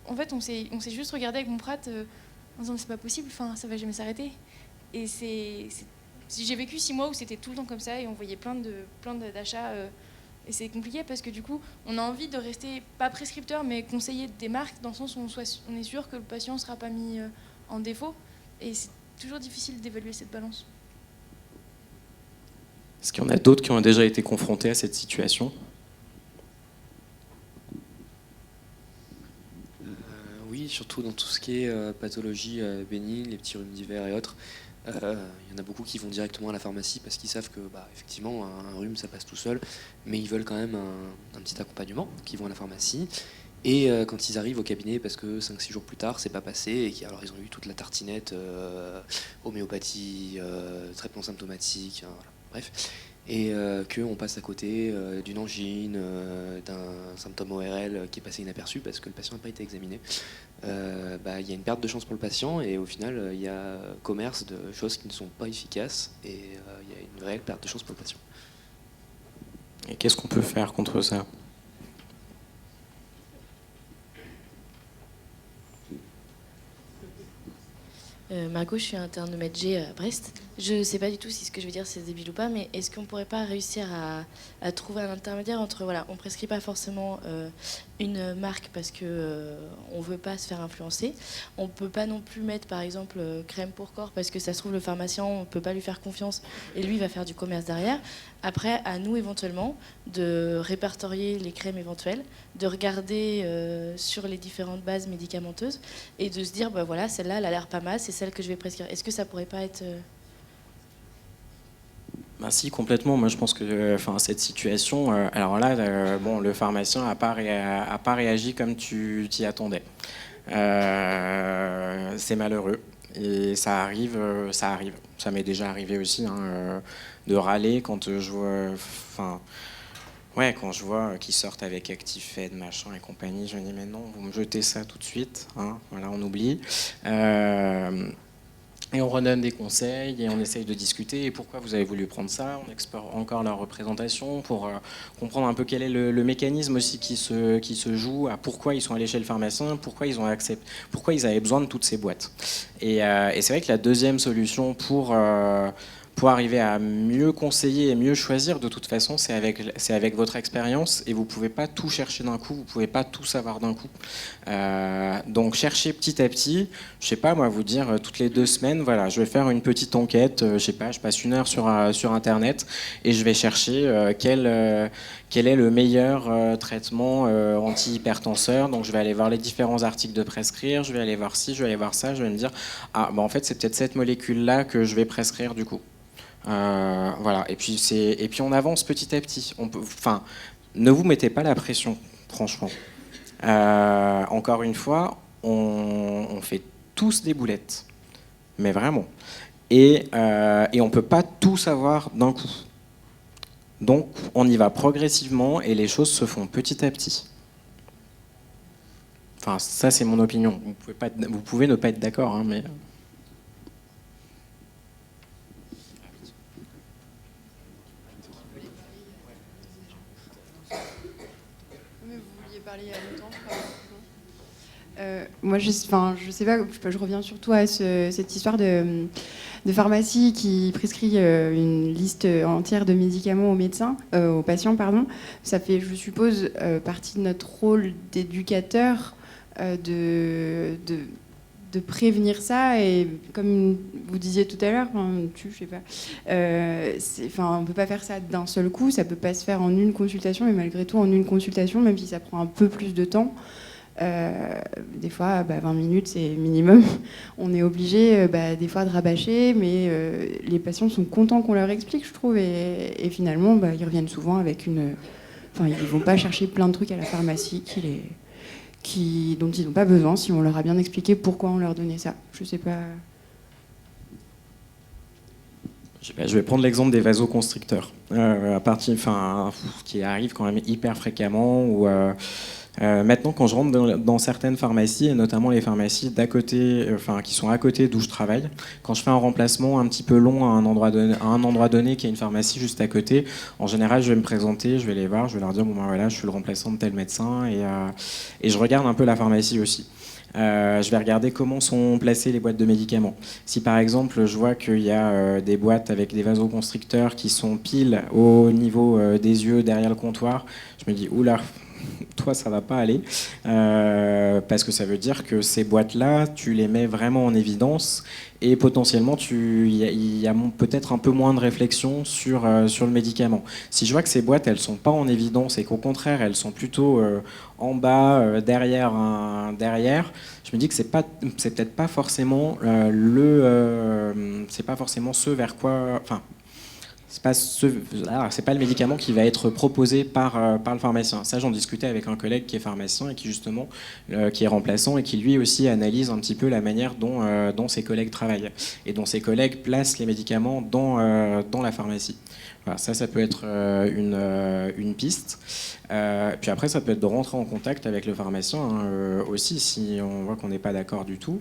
en fait on s'est juste regardé avec mon prat en disant « C'est pas possible, enfin, ça va jamais s'arrêter ». Et j'ai vécu 6 mois où c'était tout le temps comme ça, et on voyait plein d'achats. Et c'est compliqué parce que du coup, on a envie de rester, pas prescripteur, mais conseiller des marques, dans le sens où on est sûr que le patient ne sera pas mis en défaut. Et c'est toujours difficile d'évaluer cette balance. Est-ce qu'il y en a d'autres qui ont déjà été confrontés à cette situation ? Oui, surtout dans tout ce qui est pathologie bénigne, les petits rhumes d'hiver et autres. Il y en a beaucoup qui vont directement à la pharmacie parce qu'ils savent que effectivement un rhume ça passe tout seul, mais ils veulent quand même un petit accompagnement, qui vont à la pharmacie. Et quand ils arrivent au cabinet, parce que 5-6 jours plus tard c'est pas passé, et alors ils ont eu toute la tartinette, homéopathie, traitement symptomatique, voilà, bref, et qu'on passe à côté d'une angine, d'un symptôme ORL qui est passé inaperçu parce que le patient n'a pas été examiné. Il y a une perte de chance pour le patient, et au final il y a commerce de choses qui ne sont pas efficaces, et il y a une réelle perte de chance pour le patient. Et qu'est-ce qu'on peut faire contre ça ? Margot, je suis interne Med-G à Brest. Je ne sais pas du tout si ce que je veux dire c'est débile ou pas, mais est-ce qu'on ne pourrait pas réussir à trouver un intermédiaire entre, voilà, on ne prescrit pas forcément une marque parce qu'on ne veut pas se faire influencer. On ne peut pas non plus mettre par exemple crème pour corps parce que ça se trouve le pharmacien, on ne peut pas lui faire confiance et lui il va faire du commerce derrière. Après, à nous éventuellement de répertorier les crèmes éventuelles, de regarder sur les différentes bases médicamenteuses et de se dire, bah voilà, celle-là elle a l'air pas mal, c'est celle que je vais prescrire. Est-ce que ça pourrait pas être... Ben si, complètement. Moi, je pense que cette situation, alors là, bon, le pharmacien n'a pas réagi comme tu t'y attendais. C'est malheureux. Et ça arrive. Ça m'est déjà arrivé aussi de râler quand je vois... quand je vois qu'ils sortent avec ActiveFed, machin et compagnie, je me dis mais non, vous me jetez ça tout de suite. Voilà, on oublie. Et on redonne des conseils et on essaye de discuter. Et pourquoi vous avez voulu prendre ça? On explore encore leur représentation pour comprendre un peu quel est le mécanisme aussi qui se joue, à pourquoi ils sont allés chez le pharmacien, pourquoi ils avaient besoin de toutes ces boîtes. Et c'est vrai que la deuxième solution pour arriver à mieux conseiller et mieux choisir, de toute façon, c'est avec votre expérience et vous ne pouvez pas tout chercher d'un coup, vous ne pouvez pas tout savoir d'un coup. Donc cherchez petit à petit, je ne sais pas moi, vous dire toutes les 2 semaines, voilà, je vais faire une petite enquête, je sais pas, je passe 1 heure sur Internet et je vais chercher quel est le meilleur traitement anti-hypertenseur. Donc je vais aller voir les différents articles de prescrire, je vais aller voir ci, je vais aller voir ça, je vais me dire, en fait c'est peut-être cette molécule-là que je vais prescrire du coup. Voilà, et puis on avance petit à petit. Ne vous mettez pas la pression, franchement. Encore une fois, on fait tous des boulettes, mais vraiment. Et on peut pas tout savoir d'un coup. Donc on y va progressivement et les choses se font petit à petit. Enfin, ça c'est mon opinion. Vous pouvez ne pas être d'accord, mais. Moi, je sais pas, je reviens surtout à cette histoire de pharmacie qui prescrit une liste entière de médicaments aux médecins, aux patients, pardon. Ça fait, je suppose, partie de notre rôle d'éducateur de prévenir ça. Et comme vous disiez tout à l'heure, je sais pas, on peut pas faire ça d'un seul coup, ça peut pas se faire en une consultation, mais malgré tout, en une consultation, même si ça prend un peu plus de temps, des fois 20 minutes c'est minimum, on est obligé des fois de rabâcher, mais les patients sont contents qu'on leur explique, je trouve, et finalement ils reviennent souvent avec ils vont pas chercher plein de trucs à la pharmacie dont ils n'ont pas besoin si on leur a bien expliqué pourquoi on leur donnait ça. Je sais pas. Je vais prendre l'exemple des vasoconstricteurs, qui arrivent quand même hyper fréquemment. Maintenant, quand je rentre dans certaines pharmacies, et notamment les pharmacies d'à côté, qui sont à côté d'où je travaille, quand je fais un remplacement un petit peu long à un endroit donné, qui est une pharmacie juste à côté, en général, je vais me présenter, je vais les voir, je vais leur dire voilà, je suis le remplaçant de tel médecin, et je regarde un peu la pharmacie aussi. Je vais regarder comment sont placées les boîtes de médicaments. Si par exemple je vois qu'il y a des boîtes avec des vasoconstricteurs qui sont pile au niveau des yeux derrière le comptoir, je me dis oula, toi ça va pas aller, parce que ça veut dire que ces boîtes-là, tu les mets vraiment en évidence et potentiellement il y a peut-être un peu moins de réflexion sur le médicament. Si je vois que ces boîtes elles sont pas en évidence et qu'au contraire elles sont plutôt en bas, derrière, je me dis que c'est peut-être pas forcément c'est pas forcément ce vers quoi, c'est pas le médicament qui va être proposé par le pharmacien. Ça, j'en discutais avec un collègue qui est pharmacien et qui justement qui est remplaçant et qui lui aussi analyse un petit peu la manière dont ses collègues travaillent et dont ses collègues placent les médicaments dans la pharmacie. Voilà, ça peut être une piste. Puis après, ça peut être de rentrer en contact avec le pharmacien aussi si on voit qu'on n'est pas d'accord du tout.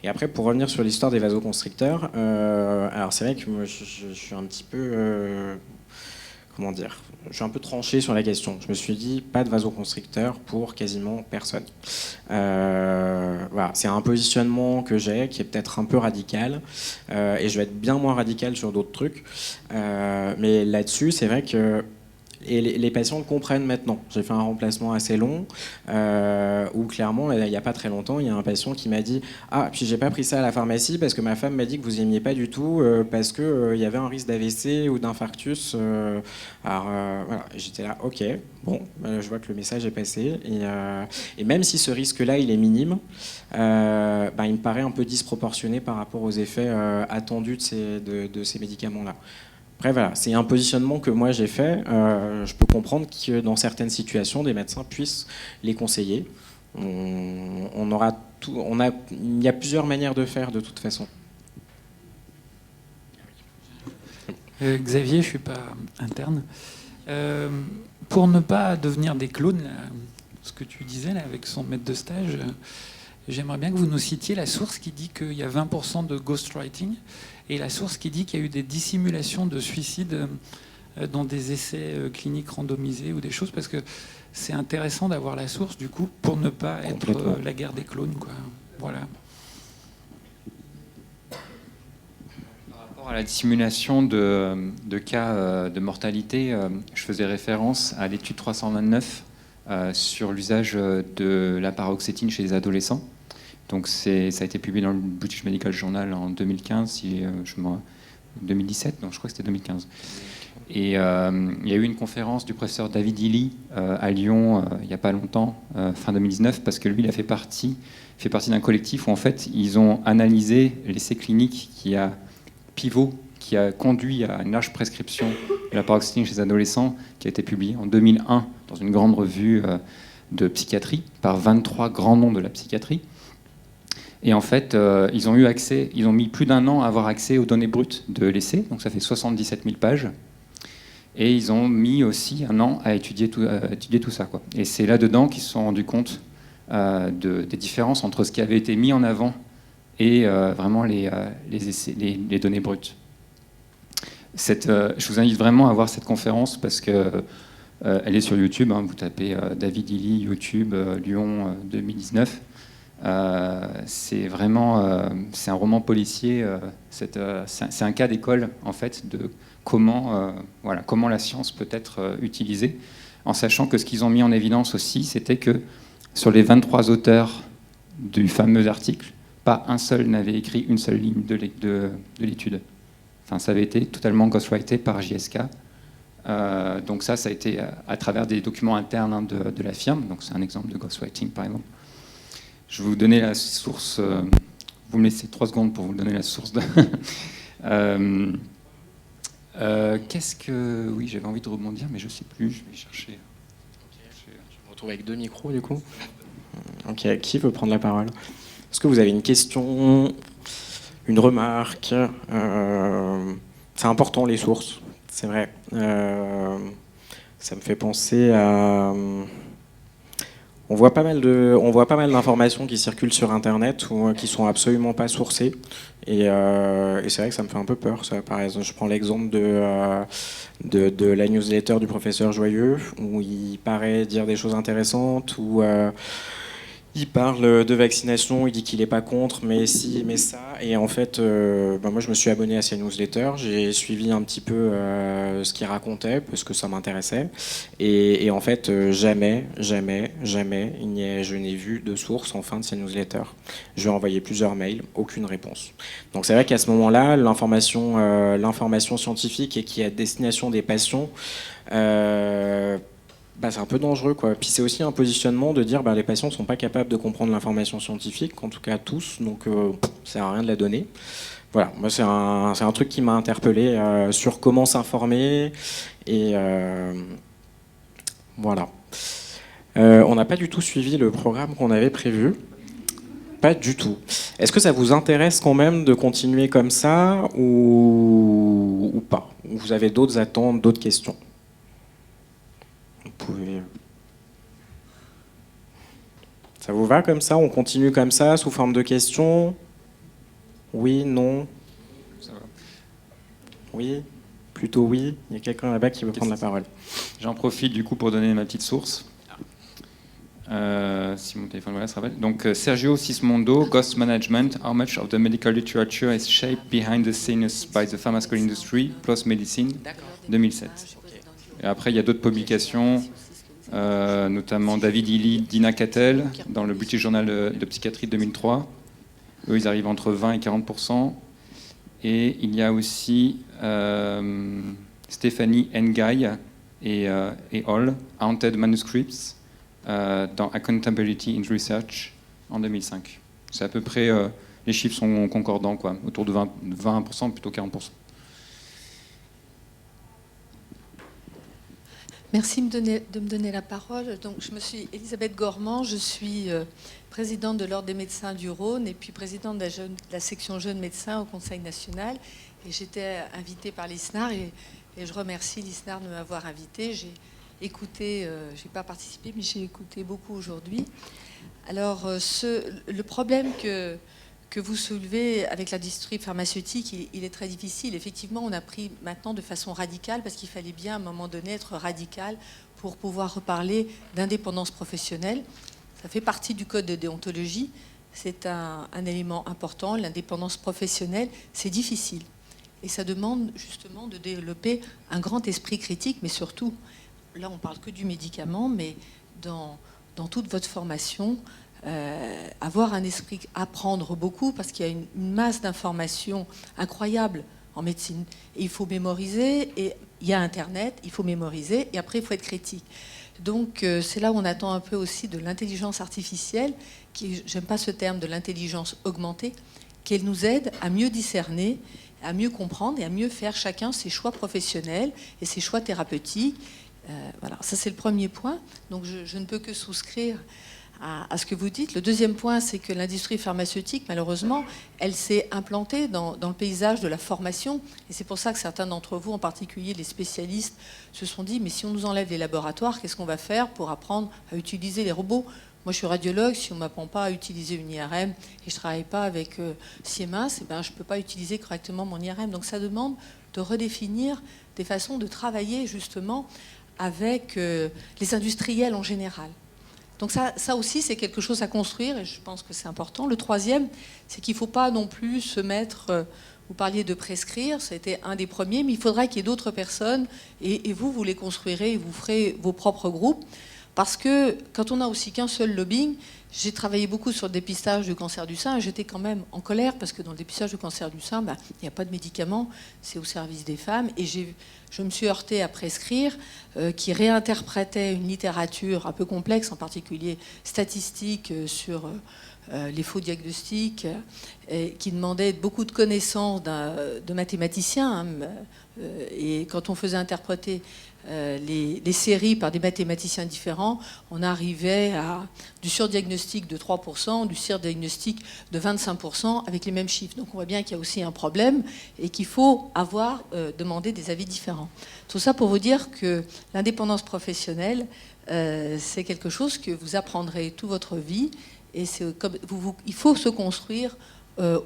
Et après, pour revenir sur l'histoire des vasoconstricteurs, alors c'est vrai que moi, je suis un petit peu... je suis un peu tranché sur la question. Je me suis dit, pas de vasoconstricteur pour quasiment personne. voilà, c'est un positionnement que j'ai qui est peut-être un peu radical, et je vais être bien moins radical sur d'autres trucs. Mais là-dessus, c'est vrai que et les patients le comprennent maintenant. J'ai fait un remplacement assez long où clairement, il n'y a pas très longtemps, il y a un patient qui m'a dit « Ah, puis j'ai pas pris ça à la pharmacie parce que ma femme m'a dit que vous aimiez pas du tout parce qu'il y avait un risque d'AVC ou d'infarctus. Alors voilà, j'étais là « Ok, bon, je vois que le message est passé. » Et même si ce risque-là, il est minime, il me paraît un peu disproportionné par rapport aux effets attendus de ces médicaments-là. Après, voilà, c'est un positionnement que moi j'ai fait. Je peux comprendre que dans certaines situations, des médecins puissent les conseiller. Il y a plusieurs manières de faire de toute façon. Xavier, je ne suis pas interne. Pour ne pas devenir des clones, là, ce que tu disais là, avec son maître de stage, j'aimerais bien que vous nous citiez la source qui dit qu'il y a 20% de ghostwriting et la source qui dit qu'il y a eu des dissimulations de suicide dans des essais cliniques randomisés ou des choses, parce que c'est intéressant d'avoir la source du coup pour ne pas être la guerre des clones, quoi. Voilà. Par rapport à la dissimulation de cas de mortalité, je faisais référence à l'étude 329 sur l'usage de la paroxétine chez les adolescents. Donc ça a été publié dans le British Medical Journal en 2015, 2017, donc je crois que c'était 2015. Et il y a eu une conférence du professeur David Ely à Lyon il n'y a pas longtemps, fin 2019, parce que lui, il fait partie d'un collectif où en fait ils ont analysé l'essai clinique qui a conduit à une large prescription de la paroxétine chez les adolescents, qui a été publié en 2001 dans une grande revue de psychiatrie par 23 grands noms de la psychiatrie. Et en fait, ils ont mis plus d'1 an à avoir accès aux données brutes de l'essai, donc ça fait 77 000 pages. Et ils ont mis aussi 1 an à étudier tout ça, quoi. Et c'est là-dedans qu'ils se sont rendus compte des différences entre ce qui avait été mis en avant et vraiment les données brutes. Je vous invite vraiment à voir cette conférence parce que elle est sur YouTube. Hein, vous tapez David Ely, YouTube, Lyon 2019. C'est vraiment c'est un roman policier. C'est un cas d'école en fait de comment la science peut être utilisée, en sachant que ce qu'ils ont mis en évidence aussi, c'était que sur les 23 auteurs du fameux article, pas un seul n'avait écrit une seule ligne de l'étude. Enfin, ça avait été totalement ghostwrité par JSK. Donc ça a été à travers des documents internes de la firme. Donc c'est un exemple de ghostwriting, par exemple. Je vais vous donner la source. Vous me laissez 3 secondes pour vous donner la source. Qu'est-ce que... Oui, j'avais envie de rebondir, mais je ne sais plus. Je vais chercher. Je me retrouve avec 2 micros, du coup. Ok, qui veut prendre la parole? Est-ce que vous avez une question, une remarque? C'est important, les sources, c'est vrai. Ça me fait penser à... On voit pas mal d'informations qui circulent sur Internet ou qui sont absolument pas sourcées. Et c'est vrai que ça me fait un peu peur. Ça, par exemple, je prends l'exemple de la newsletter du professeur Joyeux, où il paraît dire des choses intéressantes, où il parle de vaccination, il dit qu'il n'est pas contre, mais si, mais ça. Et en fait, moi, je me suis abonné à ses newsletters, j'ai suivi un petit peu ce qu'il racontait, parce que ça m'intéressait. Et en fait, jamais, je n'ai vu de source en fin de ces newsletters. Je lui ai envoyé plusieurs mails, aucune réponse. Donc c'est vrai qu'à ce moment-là, l'information scientifique et qui est à destination des patients, c'est un peu dangereux, quoi. Puis c'est aussi un positionnement de dire les patients ne sont pas capables de comprendre l'information scientifique, en tout cas tous, donc ça sert à rien de la donner. Voilà, moi c'est un truc qui m'a interpellé sur comment s'informer, et voilà. On n'a pas du tout suivi le programme qu'on avait prévu. Pas du tout. Est-ce que ça vous intéresse quand même de continuer comme ça ou pas? Ou vous avez d'autres attentes, d'autres questions? Ça vous va comme ça? On continue comme ça, sous forme de questions? Oui, non? Ça va. Oui? Plutôt oui? Il y a quelqu'un là-bas qui veut prendre la parole. J'en profite du coup pour donner ma petite source. Si mon téléphone se rappelle. Donc Sergio Sismondo, Ghost Management, How much of the medical literature is shaped behind the scenes by the pharmaceutical industry, plus medicine, 2007. Et après, il y a d'autres publications, notamment David Illy, Dina Catel, dans le British Journal de Psychiatrie 2003. Eux, ils arrivent entre 20 et 40%. Et il y a aussi Stéphanie Nguy et All, Haunted Manuscripts, dans Accountability in Research en 2005. C'est à peu près, les chiffres sont concordants, quoi, autour de 20% plutôt 40%. Merci de me donner la parole. Donc, je me suis Elisabeth Gormand, je suis présidente de l'Ordre des médecins du Rhône et puis présidente de la section jeunes médecins au Conseil national. Et j'étais invitée par l'ISNAR et je remercie l'ISNAR de m'avoir invitée. J'ai écouté, je n'ai pas participé, mais j'ai écouté beaucoup aujourd'hui. Alors, le problème que vous soulevez avec l'industrie pharmaceutique, il est très difficile. Effectivement, on a pris maintenant de façon radicale, parce qu'il fallait bien à un moment donné être radical pour pouvoir reparler d'indépendance professionnelle. Ça fait partie du code de déontologie. C'est un élément important. L'indépendance professionnelle, c'est difficile. Et ça demande justement de développer un grand esprit critique, mais surtout, là on parle que du médicament, mais dans toute votre formation, avoir un esprit, apprendre beaucoup, parce qu'il y a une masse d'informations incroyables en médecine. Et il faut mémoriser, et il y a Internet, il faut mémoriser, et après il faut être critique. Donc c'est là où on attend un peu aussi de l'intelligence artificielle, qui, j'aime pas ce terme, de l'intelligence augmentée, qu'elle nous aide à mieux discerner, à mieux comprendre et à mieux faire chacun ses choix professionnels et ses choix thérapeutiques. Voilà, ça c'est le premier point. Donc je ne peux que souscrire à ce que vous dites. Le deuxième point, c'est que l'industrie pharmaceutique, malheureusement, elle s'est implantée dans le paysage de la formation. Et c'est pour ça que certains d'entre vous, en particulier les spécialistes, se sont dit, mais si on nous enlève les laboratoires, qu'est-ce qu'on va faire pour apprendre à utiliser les robots ? Moi, je suis radiologue. Si on ne m'apprend pas à utiliser une IRM et je ne travaille pas avec Siemens, je ne peux pas utiliser correctement mon IRM. Donc ça demande de redéfinir des façons de travailler justement avec les industriels en général. Donc ça aussi, c'est quelque chose à construire et je pense que c'est important. Le troisième, c'est qu'il ne faut pas non plus se mettre... vous parliez de prescrire, c'était un des premiers, mais il faudra qu'il y ait d'autres personnes et vous les construirez et vous ferez vos propres groupes. Parce que quand on n'a aussi qu'un seul lobbying, j'ai travaillé beaucoup sur le dépistage du cancer du sein et j'étais quand même en colère parce que dans le dépistage du cancer du sein, il n'y a pas de médicaments, c'est au service des femmes. Et je me suis heurtée à prescrire, qui réinterprétait une littérature un peu complexe, en particulier statistique sur les faux diagnostics, qui demandait beaucoup de connaissances de mathématiciens. Et quand on faisait interpréter les séries par des mathématiciens différents, on arrivait à du surdiagnostic de 3%, du surdiagnostic de 25% avec les mêmes chiffres. Donc on voit bien qu'il y a aussi un problème et qu'il faut demander des avis différents. Tout ça pour vous dire que l'indépendance professionnelle, c'est quelque chose que vous apprendrez toute votre vie et il faut se construire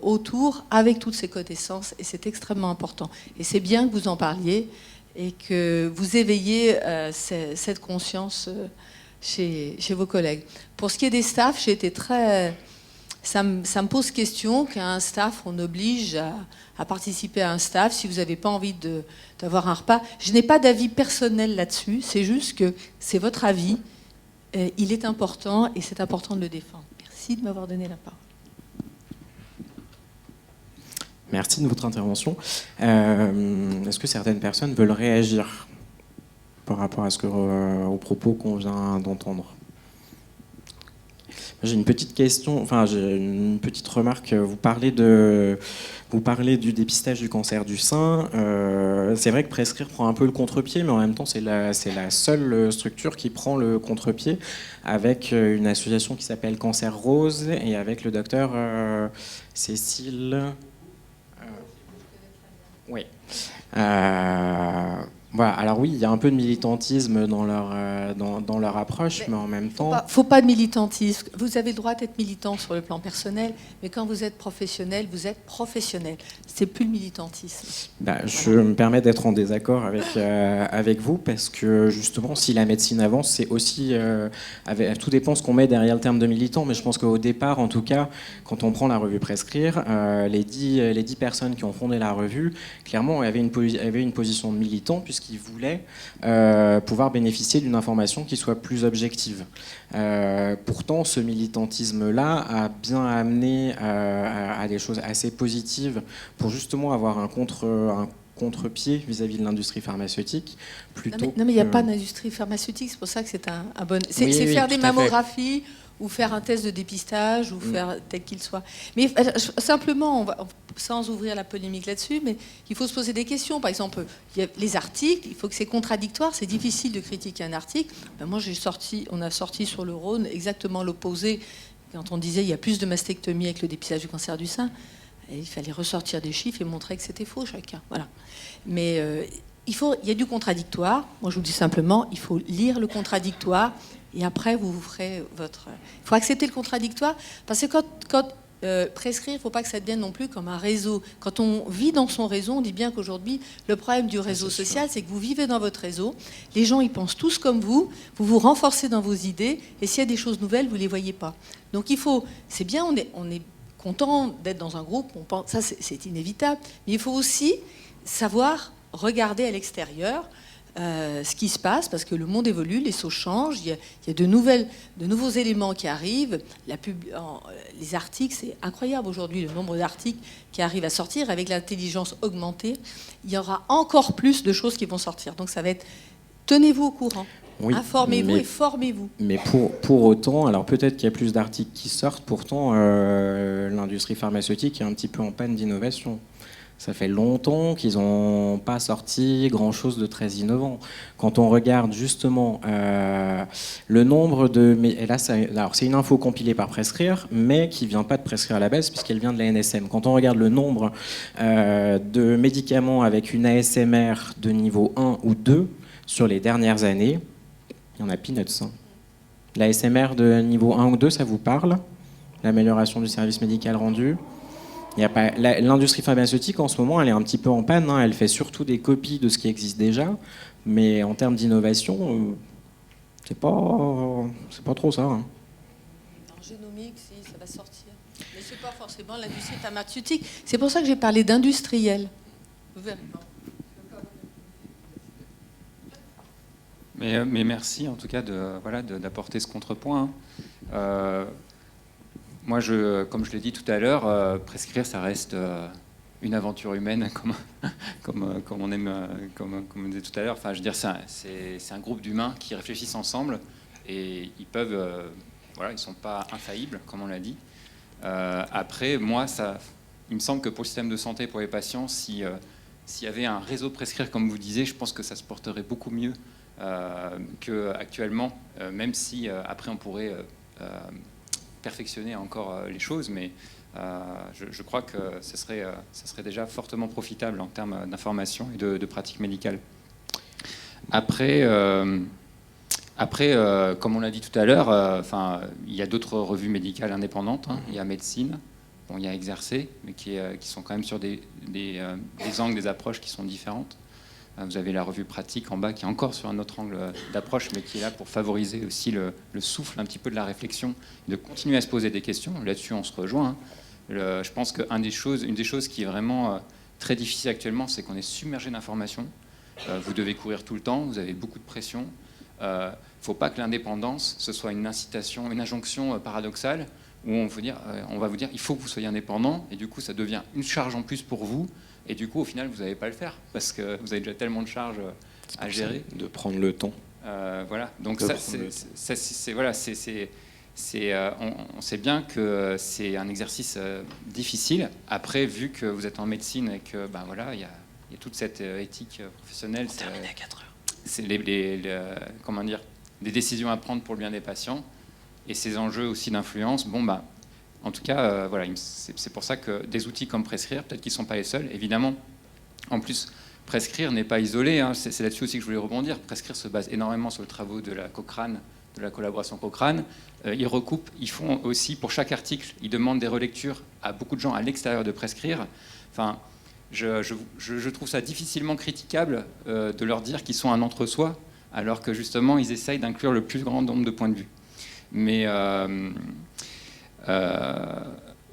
autour avec toutes ces connaissances et c'est extrêmement important. Et c'est bien que vous en parliez et que vous éveillez cette conscience chez vos collègues. Pour ce qui est des staffs, j'ai été très... Ça me pose question qu'à un staff, on oblige à participer à un staff si vous n'avez pas envie d'avoir un repas. Je n'ai pas d'avis personnel là-dessus, c'est juste que c'est votre avis, il est important et c'est important de le défendre. Merci de m'avoir donné la parole. Merci de votre intervention. Est-ce que certaines personnes veulent réagir par rapport aux propos qu'on vient d'entendre ? J'ai une petite question, j'ai une petite remarque. Vous parlez du dépistage du cancer du sein. C'est vrai que prescrire prend un peu le contre-pied, mais en même temps, c'est la seule structure qui prend le contre-pied avec une association qui s'appelle Cancer Rose et avec le docteur Cécile... Oui. Voilà, alors oui, il y a un peu de militantisme dans leur approche, mais en même temps... Faut pas de militantisme. Vous avez le droit d'être militant sur le plan personnel, mais quand vous êtes professionnel, vous êtes professionnel. C'est plus le militantisme. Je me permets d'être en désaccord avec vous, parce que justement, si la médecine avance, c'est aussi... tout dépend ce qu'on met derrière le terme de militant, mais je pense qu'au départ, en tout cas, quand on prend la revue Prescrire, les 10 personnes qui ont fondé la revue, clairement, avaient une position de militant, puisqu'ils voulaient pouvoir bénéficier d'une information qui soit plus objective. Pourtant, ce militantisme-là a bien amené à des choses assez positives pour justement avoir un contre-pied vis-à-vis de l'industrie pharmaceutique. Non, mais il n'y a pas d'industrie pharmaceutique, c'est pour ça que c'est un bon... C'est faire des mammographies ou faire un test de dépistage, ou faire tel qu'il soit. Mais simplement, sans ouvrir la polémique là-dessus, mais il faut se poser des questions. Par exemple, il y a les articles, il faut que c'est contradictoire, c'est difficile de critiquer un article. Moi, on a sorti sur le Rhône exactement l'opposé. Quand on disait il y a plus de mastectomie avec le dépistage du cancer du sein, et il fallait ressortir des chiffres et montrer que c'était faux chacun. Voilà. Mais il y a du contradictoire. Moi, je vous dis simplement, il faut lire le contradictoire. Et après, vous ferez votre... Il faut accepter le contradictoire, parce que quand prescrire, il ne faut pas que ça devienne non plus comme un réseau. Quand on vit dans son réseau, on dit bien qu'aujourd'hui, le problème du réseau social, c'est que vous vivez dans votre réseau, les gens, ils pensent tous comme vous vous renforcez dans vos idées, et s'il y a des choses nouvelles, vous ne les voyez pas. Donc il faut... C'est bien, on est content d'être dans un groupe, on pense, ça c'est inévitable, mais il faut aussi savoir regarder à l'extérieur ce qui se passe, parce que le monde évolue, les choses changent, il y a de nouveaux éléments qui arrivent, les articles, c'est incroyable aujourd'hui le nombre d'articles qui arrivent à sortir. Avec l'intelligence augmentée, il y aura encore plus de choses qui vont sortir, donc ça va être, tenez-vous au courant. Oui, informez-vous et formez-vous. Mais pour autant, alors peut-être qu'il y a plus d'articles qui sortent, pourtant l'industrie pharmaceutique est un petit peu en panne d'innovation. Ça fait longtemps qu'ils n'ont pas sorti grand-chose de très innovant. Quand on regarde justement le nombre de... Et là, alors c'est une info compilée par Prescrire, mais qui ne vient pas de Prescrire à la base, puisqu'elle vient de la NSM. Quand on regarde le nombre de médicaments avec une ASMR de niveau 1 ou 2 sur les dernières années, il y en a peanuts. L'ASMR de niveau 1 ou 2, ça vous parle? L'amélioration du service médical rendu? L'industrie pharmaceutique en ce moment, elle est un petit peu en panne. Elle fait surtout des copies de ce qui existe déjà, mais en termes d'innovation, c'est pas trop ça. En génomique, si, ça va sortir. Mais c'est pas forcément l'industrie pharmaceutique. C'est pour ça que j'ai parlé d'industriel. Vous verrez. Mais merci en tout cas d'apporter ce contrepoint. Moi, comme je l'ai dit tout à l'heure, prescrire, ça reste une aventure humaine, comme on aime, comme on disait tout à l'heure. Enfin, je veux dire, c'est un groupe d'humains qui réfléchissent ensemble et ils peuvent, ils sont pas infaillibles, comme on l'a dit. Après, moi, il me semble que pour le système de santé, pour les patients, s'il y avait un réseau prescrire, comme vous disiez, je pense que ça se porterait beaucoup mieux qu'actuellement, même si après on pourrait perfectionner encore les choses, mais je crois que ce serait déjà fortement profitable en termes d'information et de pratique médicale. Après, comme on l'a dit tout à l'heure, il y a d'autres revues médicales indépendantes. Il y a Médecine, il y a Exercer, mais qui sont quand même sur des angles, des approches qui sont différentes. Vous avez la revue Pratique en bas qui est encore sur un autre angle d'approche, mais qui est là pour favoriser aussi le souffle un petit peu de la réflexion, de continuer à se poser des questions. Là-dessus, on se rejoint. Je pense qu'une des choses qui est vraiment très difficile actuellement, c'est qu'on est submergé d'informations. Vous devez courir tout le temps, vous avez beaucoup de pression. Il ne faut pas que l'indépendance, ce soit une incitation, une injonction paradoxale, où on va vous dire il faut que vous soyez indépendant, et du coup, ça devient une charge en plus pour vous. Et du coup, au final, vous n'allez pas le faire parce que vous avez déjà tellement de charges à gérer. De prendre le temps. Voilà. Donc on sait bien que c'est un exercice difficile. Après, vu que vous êtes en médecine et que il y a toute cette éthique professionnelle, c'est comment dire, des décisions à prendre pour le bien des patients et ces enjeux aussi d'influence. En tout cas, c'est pour ça que des outils comme Prescrire, peut-être qu'ils ne sont pas les seuls. Évidemment, en plus, prescrire n'est pas isolé, hein. C'est là-dessus aussi que je voulais rebondir. Prescrire se base énormément sur les travaux de la Cochrane, de la collaboration Cochrane. Ils recoupent, ils font aussi pour chaque article, ils demandent des relectures à beaucoup de gens à l'extérieur de prescrire. Enfin, je trouve ça difficilement critiquable de leur dire qu'ils sont un entre-soi, alors que justement ils essayent d'inclure le plus grand nombre de points de vue. Mais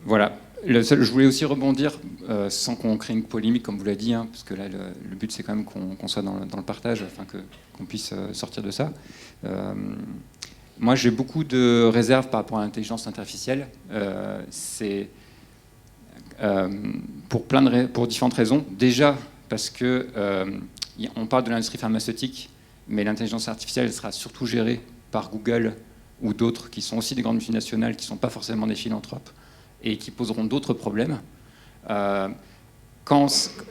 voilà. Je voulais aussi rebondir, sans qu'on crée une polémique, comme vous l'avez dit, hein, parce que là, le but, c'est quand même qu'on soit dans le partage, afin qu'on puisse sortir de ça. Moi, j'ai beaucoup de réserves par rapport à l'intelligence artificielle. C'est pour différentes raisons. Déjà, parce que on parle de l'industrie pharmaceutique, mais l'intelligence artificielle sera surtout gérée par Google ou d'autres qui sont aussi des grandes multinationales, qui ne sont pas forcément des philanthropes, et qui poseront d'autres problèmes. Il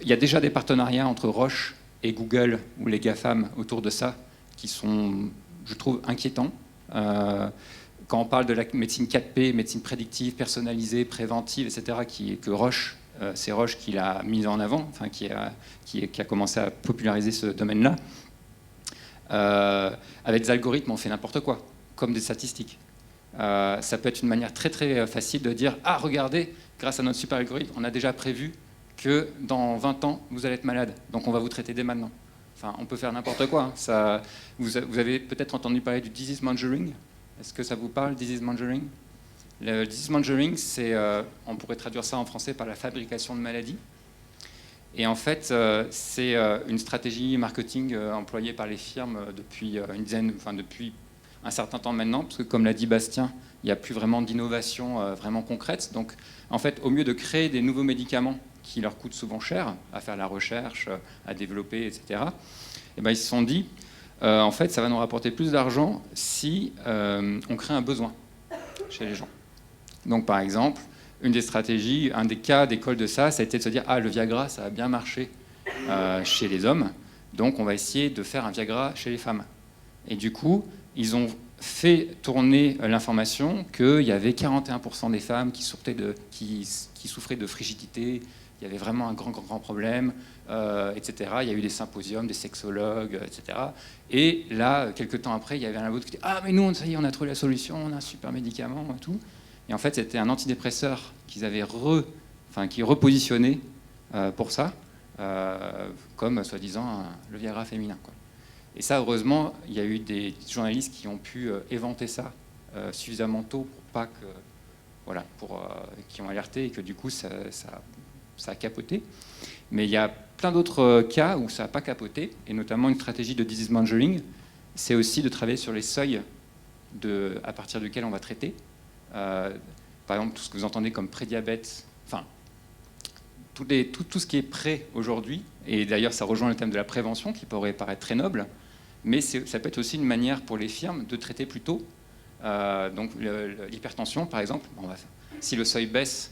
y a déjà des partenariats entre Roche et Google, ou les GAFAM, autour de ça, qui sont, je trouve, inquiétants. Quand on parle de la médecine 4P, médecine prédictive, personnalisée, préventive, etc., que Roche, c'est Roche qui l'a mise en avant, enfin, qui a commencé à populariser ce domaine-là. Avec des algorithmes, on fait n'importe quoi, comme des statistiques. Ça peut être une manière très très facile de dire « Ah, regardez, grâce à notre super algorithme, on a déjà prévu que dans 20 ans, vous allez être malade, donc on va vous traiter dès maintenant. » Enfin, on peut faire n'importe quoi. Hein. Ça, vous avez peut-être entendu parler du disease mongering. Est-ce que ça vous parle, disease mongering? Le disease mongering, on pourrait traduire ça en français par la fabrication de maladies. Et en fait, c'est une stratégie marketing employée par les firmes depuis depuis un certain temps maintenant, parce que comme l'a dit Bastien, il n'y a plus vraiment d'innovation vraiment concrète. Donc, en fait, au mieux de créer des nouveaux médicaments qui leur coûtent souvent cher, à faire la recherche, à développer, etc., et ben, ils se sont dit, en fait, ça va nous rapporter plus d'argent si on crée un besoin chez les gens. Donc, par exemple, une des stratégies, un des cas d'école de ça a été de se dire « Ah, le Viagra, ça a bien marché chez les hommes, donc on va essayer de faire un Viagra chez les femmes. » Et du coup, ils ont fait tourner l'information qu'il y avait 41% des femmes qui souffraient de frigidité, il y avait vraiment un grand problème, etc. Il y a eu des symposiums, des sexologues, etc. Et là, quelques temps après, il y avait un autre qui disait « Ah, mais nous, ça y est, on a trouvé la solution, on a un super médicament, et tout. » Et en fait, c'était un antidépresseur qu'ils avaient qui repositionné pour ça, comme soi-disant le Viagra féminin, quoi. Et ça, heureusement, il y a eu des journalistes qui ont pu éventer ça suffisamment tôt qui ont alerté et que du coup, ça a capoté. Mais il y a plein d'autres cas où ça n'a pas capoté, et notamment une stratégie de disease mongering, c'est aussi de travailler sur les seuils à partir duquel on va traiter. Par exemple, tout ce que vous entendez comme prédiabète, enfin, tout ce qui est pré aujourd'hui, et d'ailleurs ça rejoint le thème de la prévention qui pourrait paraître très noble, mais ça peut être aussi une manière pour les firmes de traiter plus tôt. Donc l'hypertension, par exemple, si le seuil baisse,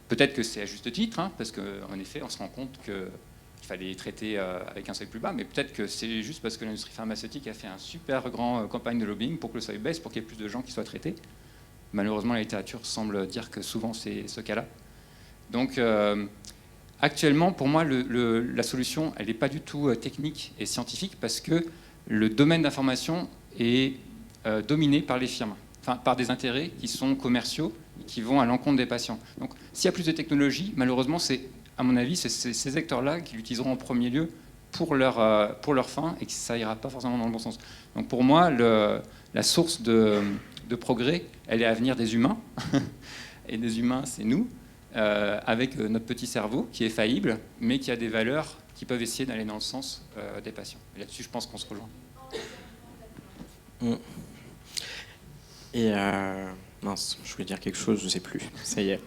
peut-être que c'est à juste titre, hein, parce qu'en effet, on se rend compte qu'il fallait traiter avec un seuil plus bas, mais peut-être que c'est juste parce que l'industrie pharmaceutique a fait un super grand campagne de lobbying pour que le seuil baisse, pour qu'il y ait plus de gens qui soient traités. Malheureusement, la littérature semble dire que souvent c'est ce cas-là. Donc actuellement, pour moi, la solution, elle n'est pas du tout technique et scientifique, parce que le domaine d'information est dominé par les firmes, enfin par des intérêts qui sont commerciaux, qui vont à l'encontre des patients. Donc s'il y a plus de technologie, malheureusement, à mon avis, c'est ces acteurs-là qui l'utiliseront en premier lieu pour leur fin, et que ça ira pas forcément dans le bon sens. Donc pour moi, la source de progrès, elle est à venir des humains, et des humains, c'est nous, avec notre petit cerveau qui est faillible, mais qui a des valeurs qui peuvent essayer d'aller dans le sens des patients. Et là-dessus, je pense qu'on se rejoint. Et mince, je voulais dire quelque chose, je ne sais plus. Ça y est.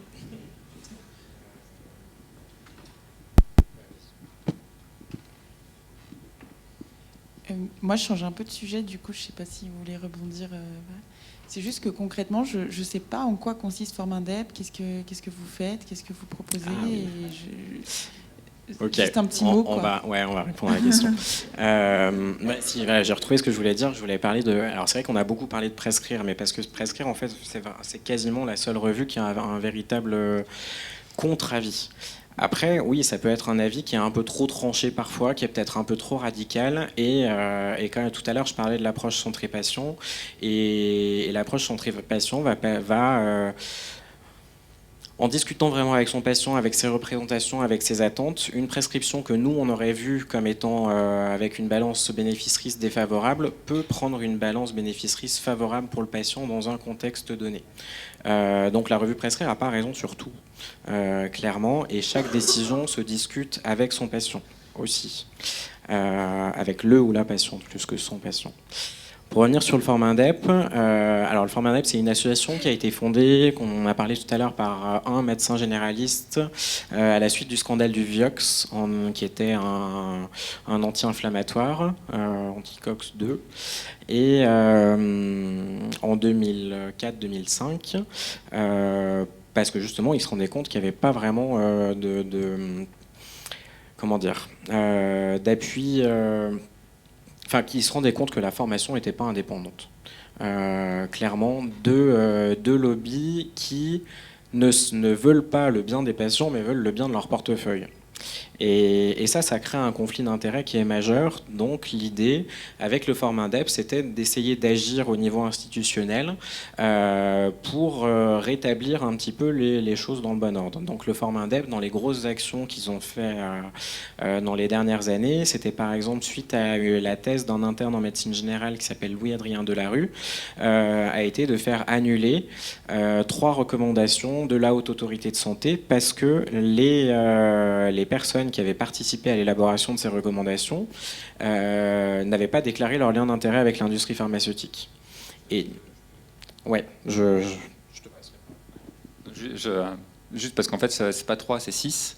Moi, je change un peu de sujet, du coup, je ne sais pas si vous voulez rebondir. C'est juste que concrètement, je ne sais pas en quoi consiste Formindep, qu'est-ce que vous faites, qu'est-ce que vous proposez. Ah, oui. Juste un petit mot. On va répondre à la question. J'ai retrouvé ce que je voulais dire. Je voulais parler de. Alors, c'est vrai qu'on a beaucoup parlé de Prescrire, mais parce que Prescrire, en fait, c'est quasiment la seule revue qui a un véritable contre-avis. Après, oui, ça peut être un avis qui est un peu trop tranché parfois, qui est peut-être un peu trop radical. Et quand tout à l'heure, je parlais de l'approche centrée patient. Et l'approche centrée patient va en discutant vraiment avec son patient, avec ses représentations, avec ses attentes, une prescription que nous, on aurait vue comme étant avec une balance bénéfice-risque défavorable, peut prendre une balance bénéfice-risque favorable pour le patient dans un contexte donné. Donc la revue prescrire n'a pas raison sur tout, clairement, et chaque décision se discute avec son patient aussi, avec le ou la patiente plus que son patient. Pour revenir sur le format INDEP, alors le format INDEP, c'est une association qui a été fondée, qu'on a parlé tout à l'heure, par un médecin généraliste à la suite du scandale du Vioxx, qui était un anti-inflammatoire, anti-COX-2. Et en 2004-2005, parce que justement, il se rendait compte qu'il n'y avait pas vraiment d'appui... Enfin, qui se rendaient compte que la formation n'était pas indépendante. Clairement, deux lobbies qui ne veulent pas le bien des patients, mais veulent le bien de leur portefeuille. Et ça crée un conflit d'intérêts qui est majeur. Donc l'idée, avec le format INDEP, c'était d'essayer d'agir au niveau institutionnel pour rétablir un petit peu les choses dans le bon ordre. Donc le format INDEP, dans les grosses actions qu'ils ont fait dans les dernières années, c'était par exemple suite à la thèse d'un interne en médecine générale qui s'appelle Louis-Adrien Delarue, a été de faire annuler 3 recommandations de la Haute Autorité de Santé parce que les personnes qui avaient participé à l'élaboration de ces recommandations n'avaient pas déclaré leur lien d'intérêt avec l'industrie pharmaceutique. Et ouais, je te passerai. Juste parce qu'en fait, c'est pas 3, c'est 6.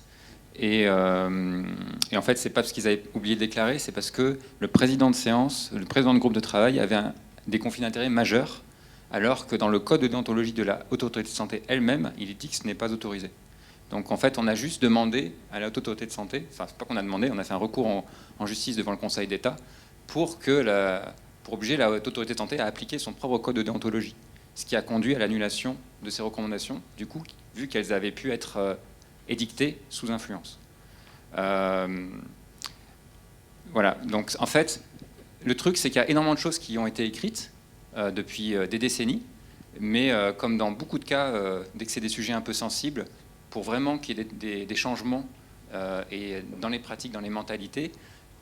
Et en fait, c'est pas parce qu'ils avaient oublié de déclarer, c'est parce que le président de séance, le président de groupe de travail avait des conflits d'intérêts majeurs, alors que dans le code de déontologie de la Haute Autorité de Santé elle-même, il est dit que ce n'est pas autorisé. Donc en fait, on a juste demandé à la Haute Autorité de Santé, enfin c'est pas qu'on a demandé, on a fait un recours en justice devant le Conseil d'État pour obliger la Haute Autorité de Santé à appliquer son propre code de déontologie, ce qui a conduit à l'annulation de ces recommandations, du coup, vu qu'elles avaient pu être édictées sous influence. Voilà, donc en fait, le truc c'est qu'il y a énormément de choses qui ont été écrites depuis des décennies, mais comme dans beaucoup de cas, dès que c'est des sujets un peu sensibles, pour vraiment qu'il y ait des changements et dans les pratiques, dans les mentalités,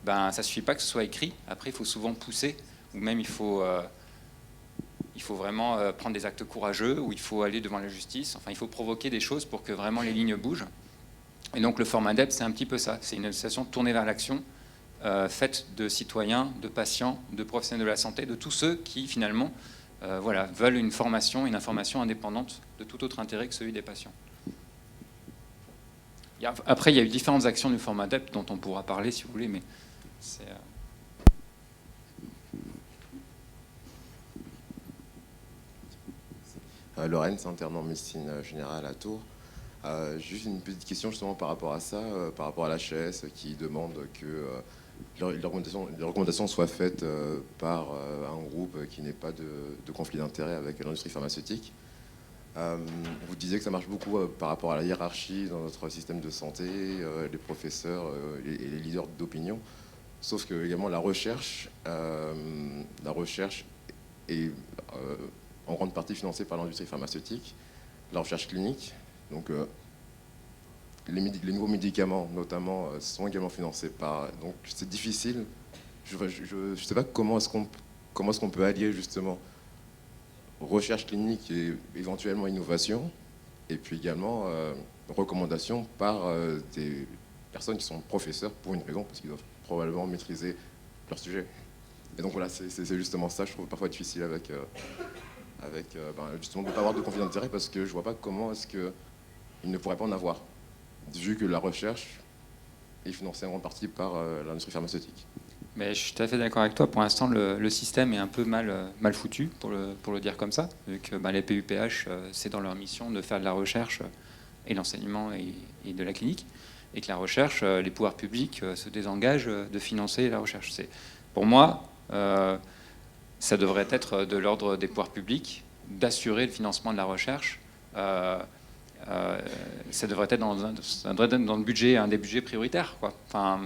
ça ne suffit pas que ce soit écrit. Après, il faut souvent pousser, ou même il faut vraiment prendre des actes courageux, ou il faut aller devant la justice. Enfin, il faut provoquer des choses pour que vraiment les lignes bougent. Et donc le format INDEP, c'est un petit peu ça. C'est une association tournée vers l'action, faite de citoyens, de patients, de professionnels de la santé, de tous ceux qui, finalement, veulent une formation, une information indépendante de tout autre intérêt que celui des patients. Après, il y a eu différentes actions du format DEP dont on pourra parler si vous voulez, mais c'est... Lorraine, c'est interne en médecine générale à Tours. Juste une petite question justement par rapport à ça, par rapport à l'HAS qui demande que les recommandations soient faites par un groupe qui n'ait pas de conflit d'intérêt avec l'industrie pharmaceutique. Vous disiez que ça marche beaucoup par rapport à la hiérarchie dans notre système de santé, les professeurs et les leaders d'opinion. Sauf que également la recherche est en grande partie financée par l'industrie pharmaceutique, la recherche clinique. Donc les nouveaux médicaments notamment sont également financés par... Donc c'est difficile. Je ne sais pas comment est-ce qu'on peut allier justement recherche clinique et éventuellement innovation, et puis également recommandations par des personnes qui sont professeurs pour une raison, parce qu'ils doivent probablement maîtriser leur sujet. Et donc voilà, c'est justement ça, je trouve parfois difficile avec justement de ne pas avoir de conflit d'intérêt, parce que je ne vois pas comment est-ce qu'ils ne pourraient pas en avoir, vu que la recherche est financée en grande partie par l'industrie pharmaceutique. Mais je suis tout à fait d'accord avec toi. Pour l'instant, le système est un peu mal foutu, pour le dire comme ça, vu que les PUPH, c'est dans leur mission de faire de la recherche et l'enseignement et de la clinique, et que la recherche, les pouvoirs publics se désengagent de financer la recherche. Pour moi, ça devrait être de l'ordre des pouvoirs publics d'assurer le financement de la recherche ça devrait être dans le budget, un des budgets prioritaires, quoi. Enfin,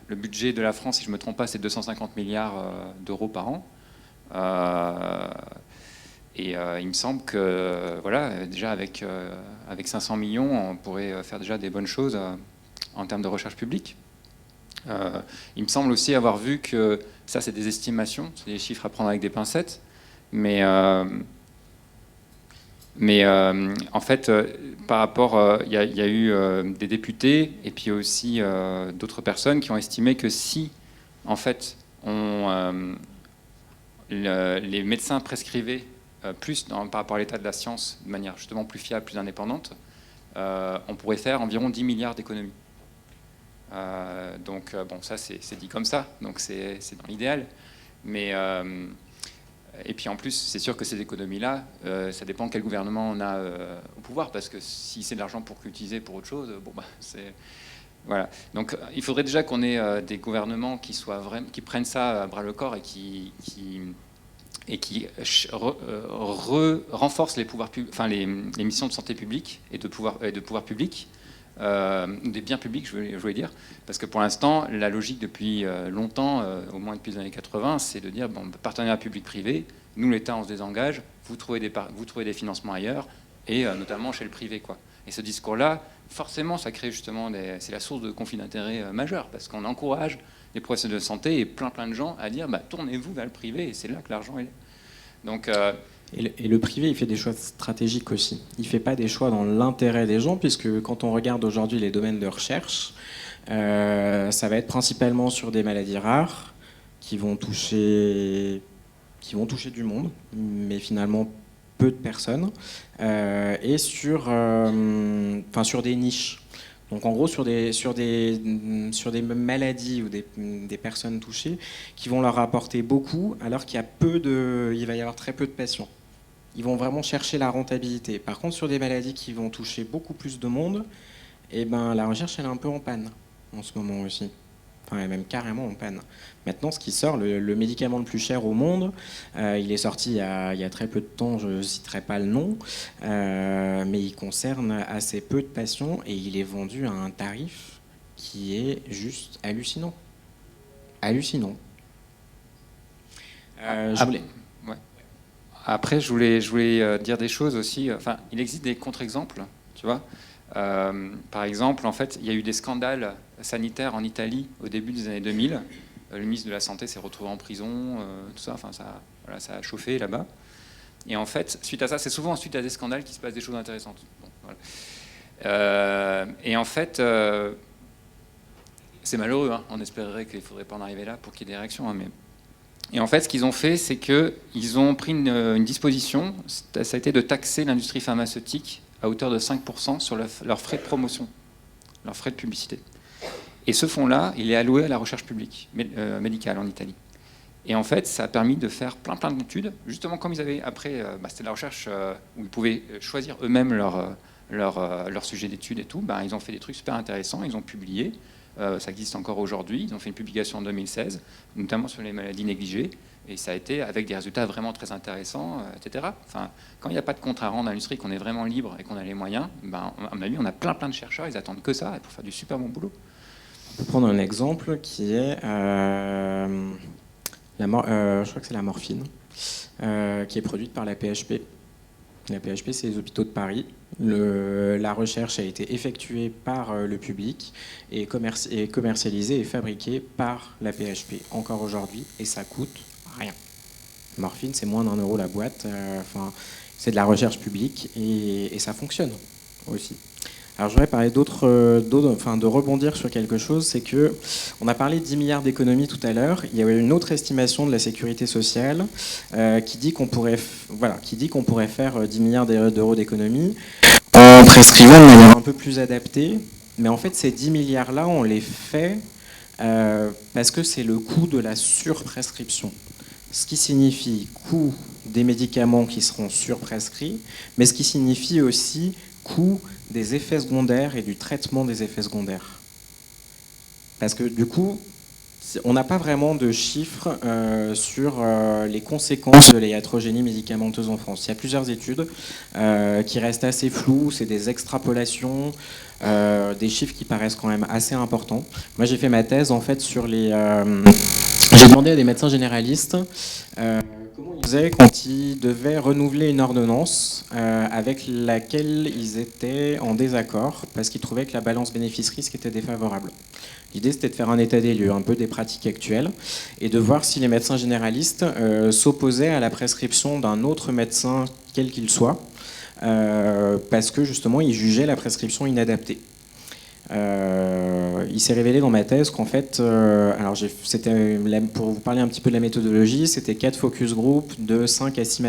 le budget de la France, si je ne me trompe pas, c'est 250 milliards d'euros par an. Il me semble que voilà, déjà avec 500 millions, on pourrait faire déjà des bonnes choses en termes de recherche publique. Il me semble aussi avoir vu que, ça c'est des estimations, c'est des chiffres à prendre avec des pincettes, mais en fait, par rapport, il y a eu des députés et puis aussi d'autres personnes qui ont estimé que si, en fait, les médecins prescrivaient plus par rapport à l'état de la science, de manière justement plus fiable, plus indépendante, on pourrait faire environ 10 milliards d'économies. Donc, bon, ça c'est dit comme ça, donc c'est dans l'idéal, mais... Et puis en plus, c'est sûr que ces économies-là, ça dépend quel gouvernement on a au pouvoir, parce que si c'est de l'argent pour utiliser pour autre chose, bon bah c'est voilà. Donc il faudrait déjà qu'on ait des gouvernements qui prennent ça à bras le corps et qui renforcent les pouvoirs enfin les missions de santé publique et de pouvoir public. Des biens publics, je voulais dire, parce que pour l'instant, la logique depuis longtemps, au moins depuis les années 80, c'est de dire, bon, partenariat public-privé, nous l'État on se désengage, vous trouvez des financements ailleurs, et notamment chez le privé, quoi. Et ce discours-là, forcément, ça crée justement c'est la source de conflits d'intérêts majeurs, parce qu'on encourage les professionnels de santé et plein de gens à dire, bah, tournez-vous vers le privé, et c'est là que l'argent est. Donc Et le privé, il fait des choix stratégiques aussi. Il ne fait pas des choix dans l'intérêt des gens, puisque quand on regarde aujourd'hui les domaines de recherche, ça va être principalement sur des maladies rares qui vont toucher du monde, mais finalement peu de personnes, et sur des niches. Donc en gros sur des maladies ou des personnes touchées qui vont leur apporter beaucoup, alors qu'il va y avoir très peu de patients. Ils vont vraiment chercher la rentabilité. Par contre, sur des maladies qui vont toucher beaucoup plus de monde, la recherche elle est un peu en panne en ce moment aussi. Enfin, elle est même carrément en panne. Maintenant, ce qui sort, le médicament le plus cher au monde, il est sorti il y a très peu de temps, je ne citerai pas le nom, mais il concerne assez peu de patients et il est vendu à un tarif qui est juste hallucinant. Hallucinant. Après, je voulais dire des choses aussi. Enfin, il existe des contre-exemples, tu vois. Par exemple, en fait, il y a eu des scandales sanitaires en Italie au début des années 2000. Le ministre de la Santé s'est retrouvé en prison, tout ça. Enfin, ça a chauffé là-bas. Et en fait, suite à ça, c'est souvent suite à des scandales qu'il se passe des choses intéressantes. Bon, voilà. Et en fait, c'est malheureux. Hein. On espérerait qu'il ne faudrait pas en arriver là pour qu'il y ait des réactions. Hein, mais... Et en fait, ce qu'ils ont fait, c'est qu'ils ont pris une disposition. Ça a été de taxer l'industrie pharmaceutique à hauteur de 5% sur leurs frais de promotion, leurs frais de publicité. Et ce fonds-là, il est alloué à la recherche publique, médicale en Italie. Et en fait, ça a permis de faire plein d'études, justement comme ils avaient après, c'était de la recherche où ils pouvaient choisir eux-mêmes leur sujet d'étude et tout. Ils ont fait des trucs super intéressants, ils ont publié, ça existe encore aujourd'hui, ils ont fait une publication en 2016, notamment sur les maladies négligées, et ça a été avec des résultats vraiment très intéressants, etc. Enfin, quand il n'y a pas de contrat à rendre dans l'industrie, qu'on est vraiment libre et qu'on a les moyens, à mon avis, on a plein de chercheurs, ils attendent que ça pour faire du super bon boulot. On peut prendre un exemple qui est, je crois que c'est la morphine, qui est produite par la PHP. La PHP, c'est les hôpitaux de Paris. La recherche a été effectuée par le public et commercialisée et fabriquée par la PHP encore aujourd'hui, et ça coûte rien. Morphine, c'est moins d'1 euro la boîte. C'est de la recherche publique et ça fonctionne aussi. Alors je voudrais parler de rebondir sur quelque chose, c'est que on a parlé de 10 milliards d'économies tout à l'heure. Il y a une autre estimation de la sécurité sociale qui dit qu'on pourrait faire 10 milliards d'euros d'économies en prescrivant de manière un peu plus adaptée. Mais en fait, ces 10 milliards-là, on les fait parce que c'est le coût de la surprescription. Ce qui signifie coût des médicaments qui seront surprescrits, mais ce qui signifie aussi coût des effets secondaires et du traitement des effets secondaires. Parce que du coup, On n'a pas vraiment de chiffres sur les conséquences de l'hiatrogénie médicamenteuse en France. Il y a plusieurs études qui restent assez floues, c'est des extrapolations, des chiffres qui paraissent quand même assez importants. Moi, j'ai fait ma thèse en fait sur les... j'ai demandé à des médecins généralistes comment ils faisaient quand ils devaient renouveler une ordonnance avec laquelle ils étaient en désaccord parce qu'ils trouvaient que la balance bénéfice-risque était défavorable. L'idée, c'était de faire un état des lieux, un peu des pratiques actuelles, et de voir si les médecins généralistes s'opposaient à la prescription d'un autre médecin, quel qu'il soit, parce que justement, ils jugeaient la prescription inadaptée. Il s'est révélé dans ma thèse qu'en fait, c'était pour vous parler un petit peu de la méthodologie, c'était 4 focus group de 5 à 6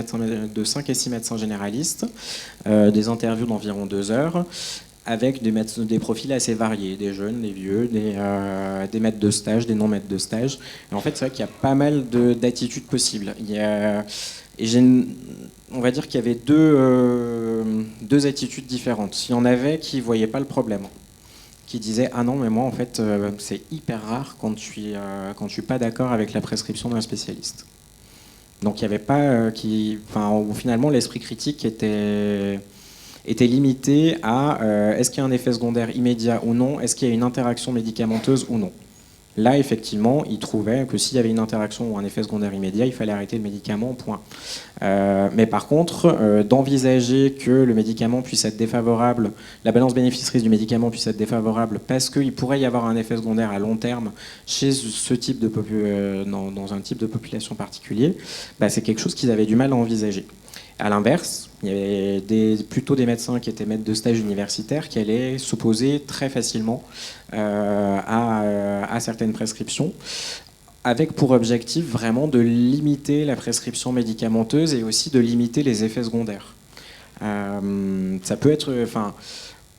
médecins généralistes, des interviews d'environ 2 heures, avec des profils assez variés, des jeunes, des vieux, des maîtres de stage, des non-maîtres de stage. Et en fait, c'est vrai qu'il y a pas mal d'attitudes possibles. On va dire qu'il y avait deux attitudes différentes. Il y en avait qui ne voyaient pas le problème, qui disaient « Ah non, mais moi, en fait, c'est hyper rare quand je suis pas d'accord avec la prescription d'un spécialiste. » Donc il n'y avait pas... où finalement, l'esprit critique était limité à est-ce qu'il y a un effet secondaire immédiat ou non, est-ce qu'il y a une interaction médicamenteuse ou non. Là, effectivement, il trouvait que s'il y avait une interaction ou un effet secondaire immédiat, il fallait arrêter le médicament, point. Mais par contre, d'envisager que le médicament puisse être défavorable, la balance bénéfice-risque du médicament puisse être défavorable parce qu'il pourrait y avoir un effet secondaire à long terme chez ce type dans un type de population particulier, c'est quelque chose qu'ils avaient du mal à envisager. À l'inverse, il y avait plutôt des médecins qui étaient maîtres de stage universitaires qui allaient s'opposer très facilement à certaines prescriptions, avec pour objectif vraiment de limiter la prescription médicamenteuse et aussi de limiter les effets secondaires. Ça peut être...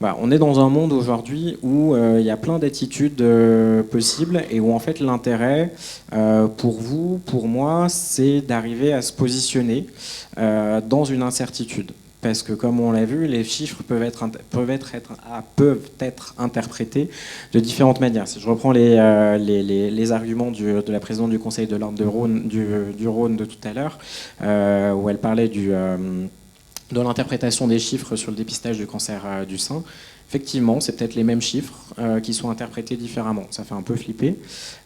on est dans un monde aujourd'hui où il y a plein d'attitudes possibles et où en fait l'intérêt pour vous, pour moi, c'est d'arriver à se positionner dans une incertitude. Parce que comme on l'a vu, les chiffres peuvent être interprétés de différentes manières. Si je reprends les arguments de la présidente du Conseil de l'Ordre du Rhône de tout à l'heure, où elle parlait de l'interprétation des chiffres sur le dépistage du cancer du sein, effectivement, c'est peut-être les mêmes chiffres qui sont interprétés différemment. Ça fait un peu flipper,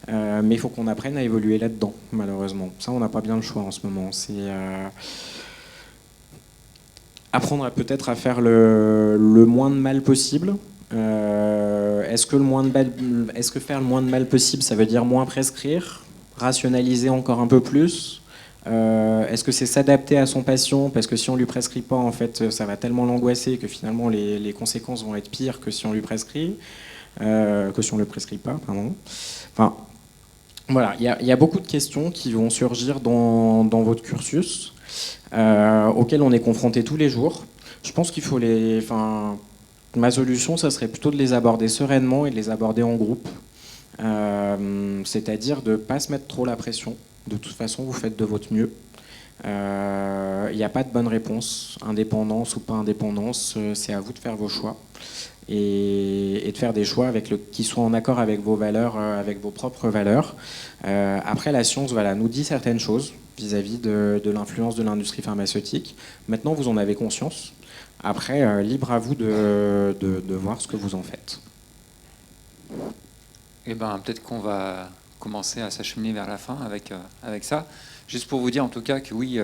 mais il faut qu'on apprenne à évoluer là-dedans, malheureusement. Ça, on n'a pas bien le choix en ce moment. C'est apprendre peut-être à faire le moins de mal possible. Est-ce que faire le moins de mal possible, ça veut dire moins prescrire, rationaliser encore un peu plus? Est-ce que c'est s'adapter à son patient, parce que si on lui prescrit pas, en fait, ça va tellement l'angoisser que finalement les conséquences vont être pires que si on lui prescrit, que si on le prescrit pas, pardon. Enfin, voilà, il y a beaucoup de questions qui vont surgir dans votre cursus, auxquelles on est confronté tous les jours. Je pense qu'il faut ma solution, ça serait plutôt de les aborder sereinement et de les aborder en groupe, c'est-à-dire de ne pas se mettre trop la pression. De toute façon, vous faites de votre mieux. Il n'y a pas de bonne réponse. Indépendance ou pas indépendance, c'est à vous de faire vos choix. Et de faire des choix qui soient en accord avec vos valeurs, avec vos propres valeurs. Après, la science nous dit certaines choses vis-à-vis de l'influence de l'industrie pharmaceutique. Maintenant, vous en avez conscience. Après, libre à vous de voir ce que vous en faites. Eh ben, peut-être qu'on va commencer à s'acheminer vers la fin avec ça. Juste pour vous dire en tout cas que oui,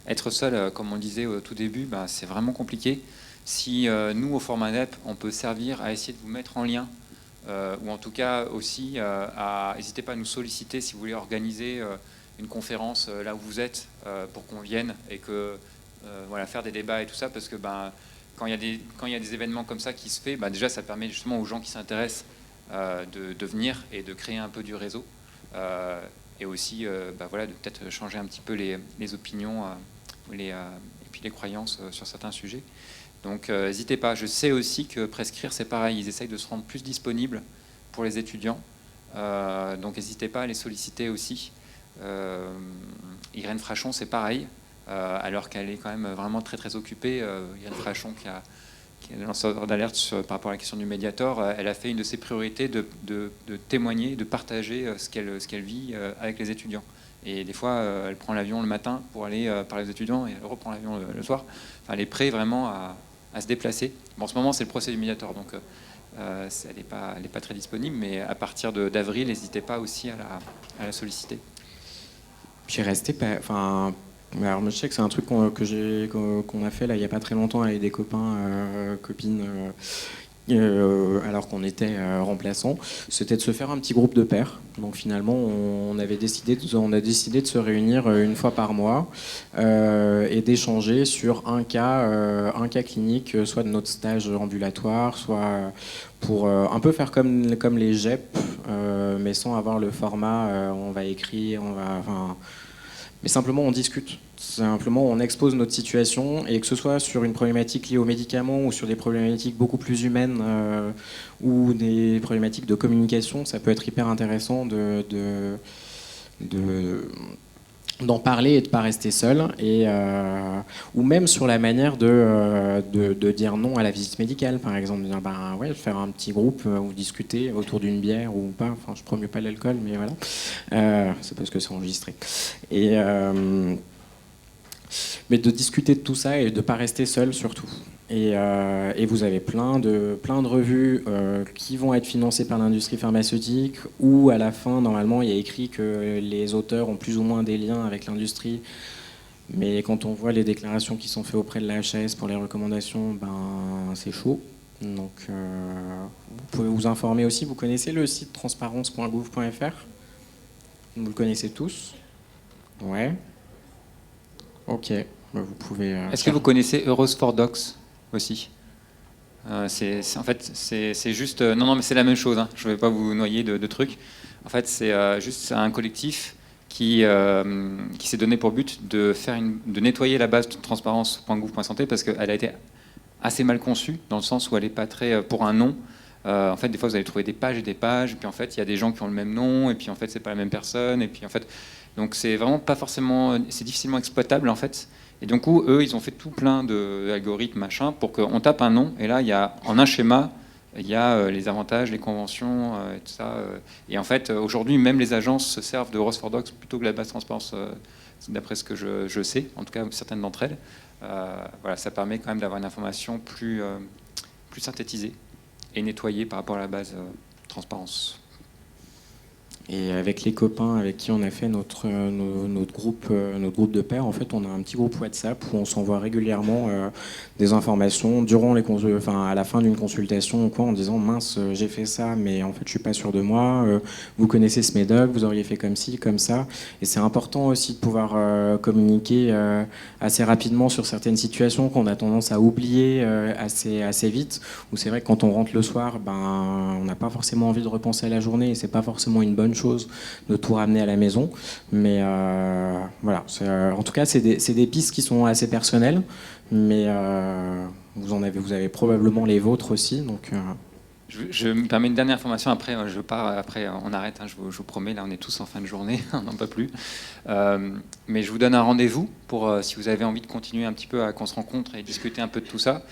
être seul, comme on le disait au tout début, c'est vraiment compliqué. Si nous, au format NEP, on peut servir à essayer de vous mettre en lien, ou en tout cas aussi, n'hésitez pas à nous solliciter si vous voulez organiser une conférence là où vous êtes, pour qu'on vienne et que faire des débats et tout ça, parce que quand il y a des événements comme ça qui se fait, déjà ça permet justement aux gens qui s'intéressent de venir et de créer un peu du réseau, et aussi de peut-être changer un petit peu les opinions et puis les croyances sur certains sujets. Donc n'hésitez pas. Je sais aussi que prescrire, c'est pareil, ils essayent de se rendre plus disponibles pour les étudiants, donc n'hésitez pas à les solliciter aussi. Irène Frachon, c'est pareil, alors qu'elle est quand même vraiment très très occupée. Irène Frachon qui qui est lanceur d'alerte par rapport à la question du Mediator, elle a fait une de ses priorités de témoigner, de partager ce qu'elle vit avec les étudiants. Et des fois, elle prend l'avion le matin pour aller parler aux étudiants et elle reprend l'avion le soir. Enfin, elle est prête vraiment à se déplacer. Bon, en ce moment, c'est le procès du Mediator, donc elle n'est pas très disponible, mais à partir d'avril, n'hésitez pas aussi à la solliciter. Puis rester, enfin, alors moi, je sais que c'est un truc qu'on a fait là il y a pas très longtemps avec des copains, copines, alors qu'on était remplaçants. C'était de se faire un petit groupe de pairs. Donc finalement, on a décidé de se réunir une fois par mois et d'échanger sur un cas clinique, soit de notre stage ambulatoire, soit pour un peu faire comme les GEP, mais sans avoir le format. On va écrire, mais simplement on discute. Simplement on expose notre situation, et que ce soit sur une problématique liée aux médicaments ou sur des problématiques beaucoup plus humaines ou des problématiques de communication, ça peut être hyper intéressant d'en parler et de ne pas rester seul, ou même sur la manière de dire non à la visite médicale, par exemple, de dire faire un petit groupe ou discuter autour d'une bière ou pas, enfin je promeux pas l'alcool, mais voilà, c'est parce que c'est enregistré. Mais de discuter de tout ça et de ne pas rester seul surtout. Et vous avez plein de revues qui vont être financées par l'industrie pharmaceutique, où à la fin, normalement, il y a écrit que les auteurs ont plus ou moins des liens avec l'industrie. Mais quand on voit les déclarations qui sont faites auprès de la HAS pour les recommandations, c'est chaud. Donc vous pouvez vous informer aussi. Vous connaissez le site transparence.gouv.fr? Vous le connaissez tous? Ouais. Ok. Vous pouvez. Est-ce que vous connaissez Heroes for Docs aussi? En fait, c'est juste. Non, mais c'est la même chose. Hein. Je ne vais pas vous noyer de trucs. En fait, c'est juste un collectif qui s'est donné pour but de nettoyer la base de transparence.gouv.santé, parce qu'elle a été assez mal conçue, dans le sens où elle n'est pas très pour un nom. En fait, des fois, vous allez trouver des pages et des pages, et puis en fait, il y a des gens qui ont le même nom, et puis en fait, c'est pas la même personne, et puis en fait, donc c'est vraiment pas forcément, c'est difficilement exploitable en fait. Et donc, eux, ils ont fait tout plein d'algorithmes, machin, pour qu'on tape un nom, et là, il y a en un schéma, il y a les avantages, les conventions, et tout ça. Et en fait, aujourd'hui, même les agences se servent de Heroes for Docs plutôt que la base transparence, d'après ce que je sais, en tout cas certaines d'entre elles. Voilà, ça permet quand même d'avoir une information plus synthétisée et nettoyée par rapport à la base transparence. Et avec les copains avec qui on a fait notre groupe de pairs, en fait, on a un petit groupe WhatsApp où on s'envoie régulièrement des informations durant à la fin d'une consultation ou quoi, en disant mince, j'ai fait ça, mais en fait, je suis pas sûr de moi. Vous connaissez ce médoc, vous auriez fait comme ci, comme ça. Et c'est important aussi de pouvoir communiquer assez rapidement sur certaines situations qu'on a tendance à oublier assez vite. Où c'est vrai que quand on rentre le soir, on n'a pas forcément envie de repenser à la journée, et c'est pas forcément une bonne chose de tout ramener à la maison, mais voilà, en tout cas c'est des pistes qui sont assez personnelles, mais vous avez probablement les vôtres aussi, donc je me permets une dernière information, après je pars, après on arrête, hein, je vous promets, là on est tous en fin de journée, on n'en peut plus, mais je vous donne un rendez-vous pour si vous avez envie de continuer un petit peu à qu'on se rencontre et discuter un peu de tout ça.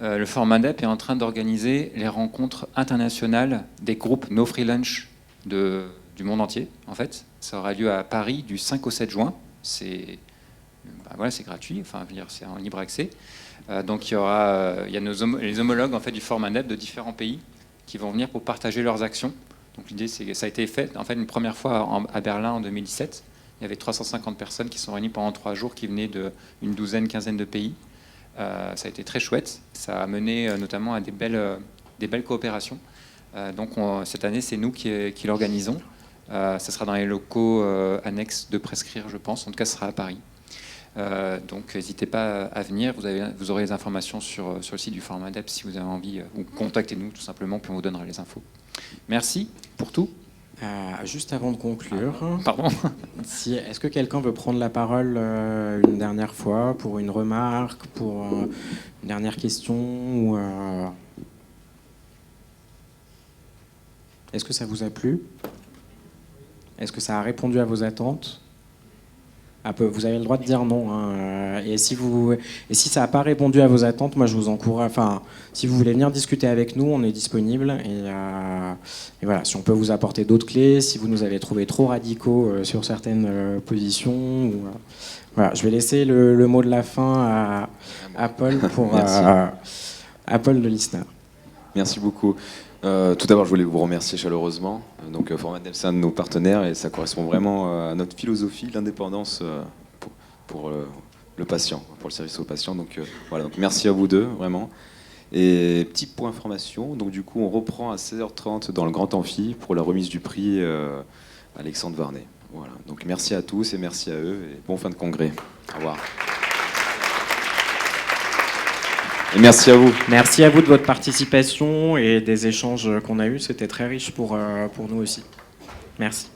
Le Forum Indep est en train d'organiser les rencontres internationales des groupes No Free Lunch du monde entier, en fait. Ça aura lieu à Paris du 5 au 7 juin. C'est gratuit, enfin, c'est en libre accès. Donc il y a les homologues en fait, du Forum Indep de différents pays qui vont venir pour partager leurs actions. Donc l'idée, c'est que ça a été fait en fait, une première fois à Berlin en 2017. Il y avait 350 personnes qui sont réunies pendant 3 jours, qui venaient d'une douzaine, quinzaine de pays. Ça a été très chouette. Ça a mené notamment à des belles coopérations. Donc cette année, c'est nous qui l'organisons. Ça sera dans les locaux annexes de Prescrire, je pense. En tout cas, ce sera à Paris. Donc n'hésitez pas à venir. Vous aurez les informations sur le site du Forum Indep si vous avez envie. Ou contactez-nous tout simplement, puis on vous donnera les infos. Merci pour tout. Juste avant de conclure, pardon. Est-ce que quelqu'un veut prendre la parole une dernière fois pour une remarque, pour une dernière question ou, Est-ce que ça vous a plu? Est-ce que ça a répondu à vos attentes? Vous avez le droit de dire non. Hein. Et si ça n'a pas répondu à vos attentes, moi je vous encourage. Enfin, si vous voulez venir discuter avec nous, on est disponible. Et voilà, si on peut vous apporter d'autres clés, si vous nous avez trouvé trop radicaux sur certaines positions. Voilà, je vais laisser le mot de la fin à Paul pour à Paul de l'ISNAR. Merci beaucoup. Tout d'abord, je voulais vous remercier chaleureusement. Donc, Format Dev, c'est un de nos partenaires et ça correspond vraiment à notre philosophie, l'indépendance pour le patient, pour le service au patient. Donc, voilà. Donc, merci à vous deux, vraiment. Et petit point information. Donc, du coup, on reprend à 16h30 dans le Grand Amphi pour la remise du prix Alexandre Varnet. Voilà. Donc, merci à tous et merci à eux et bon fin de congrès. Au revoir. Et merci à vous. Merci à vous de votre participation et des échanges qu'on a eus. C'était très riche pour nous aussi. Merci.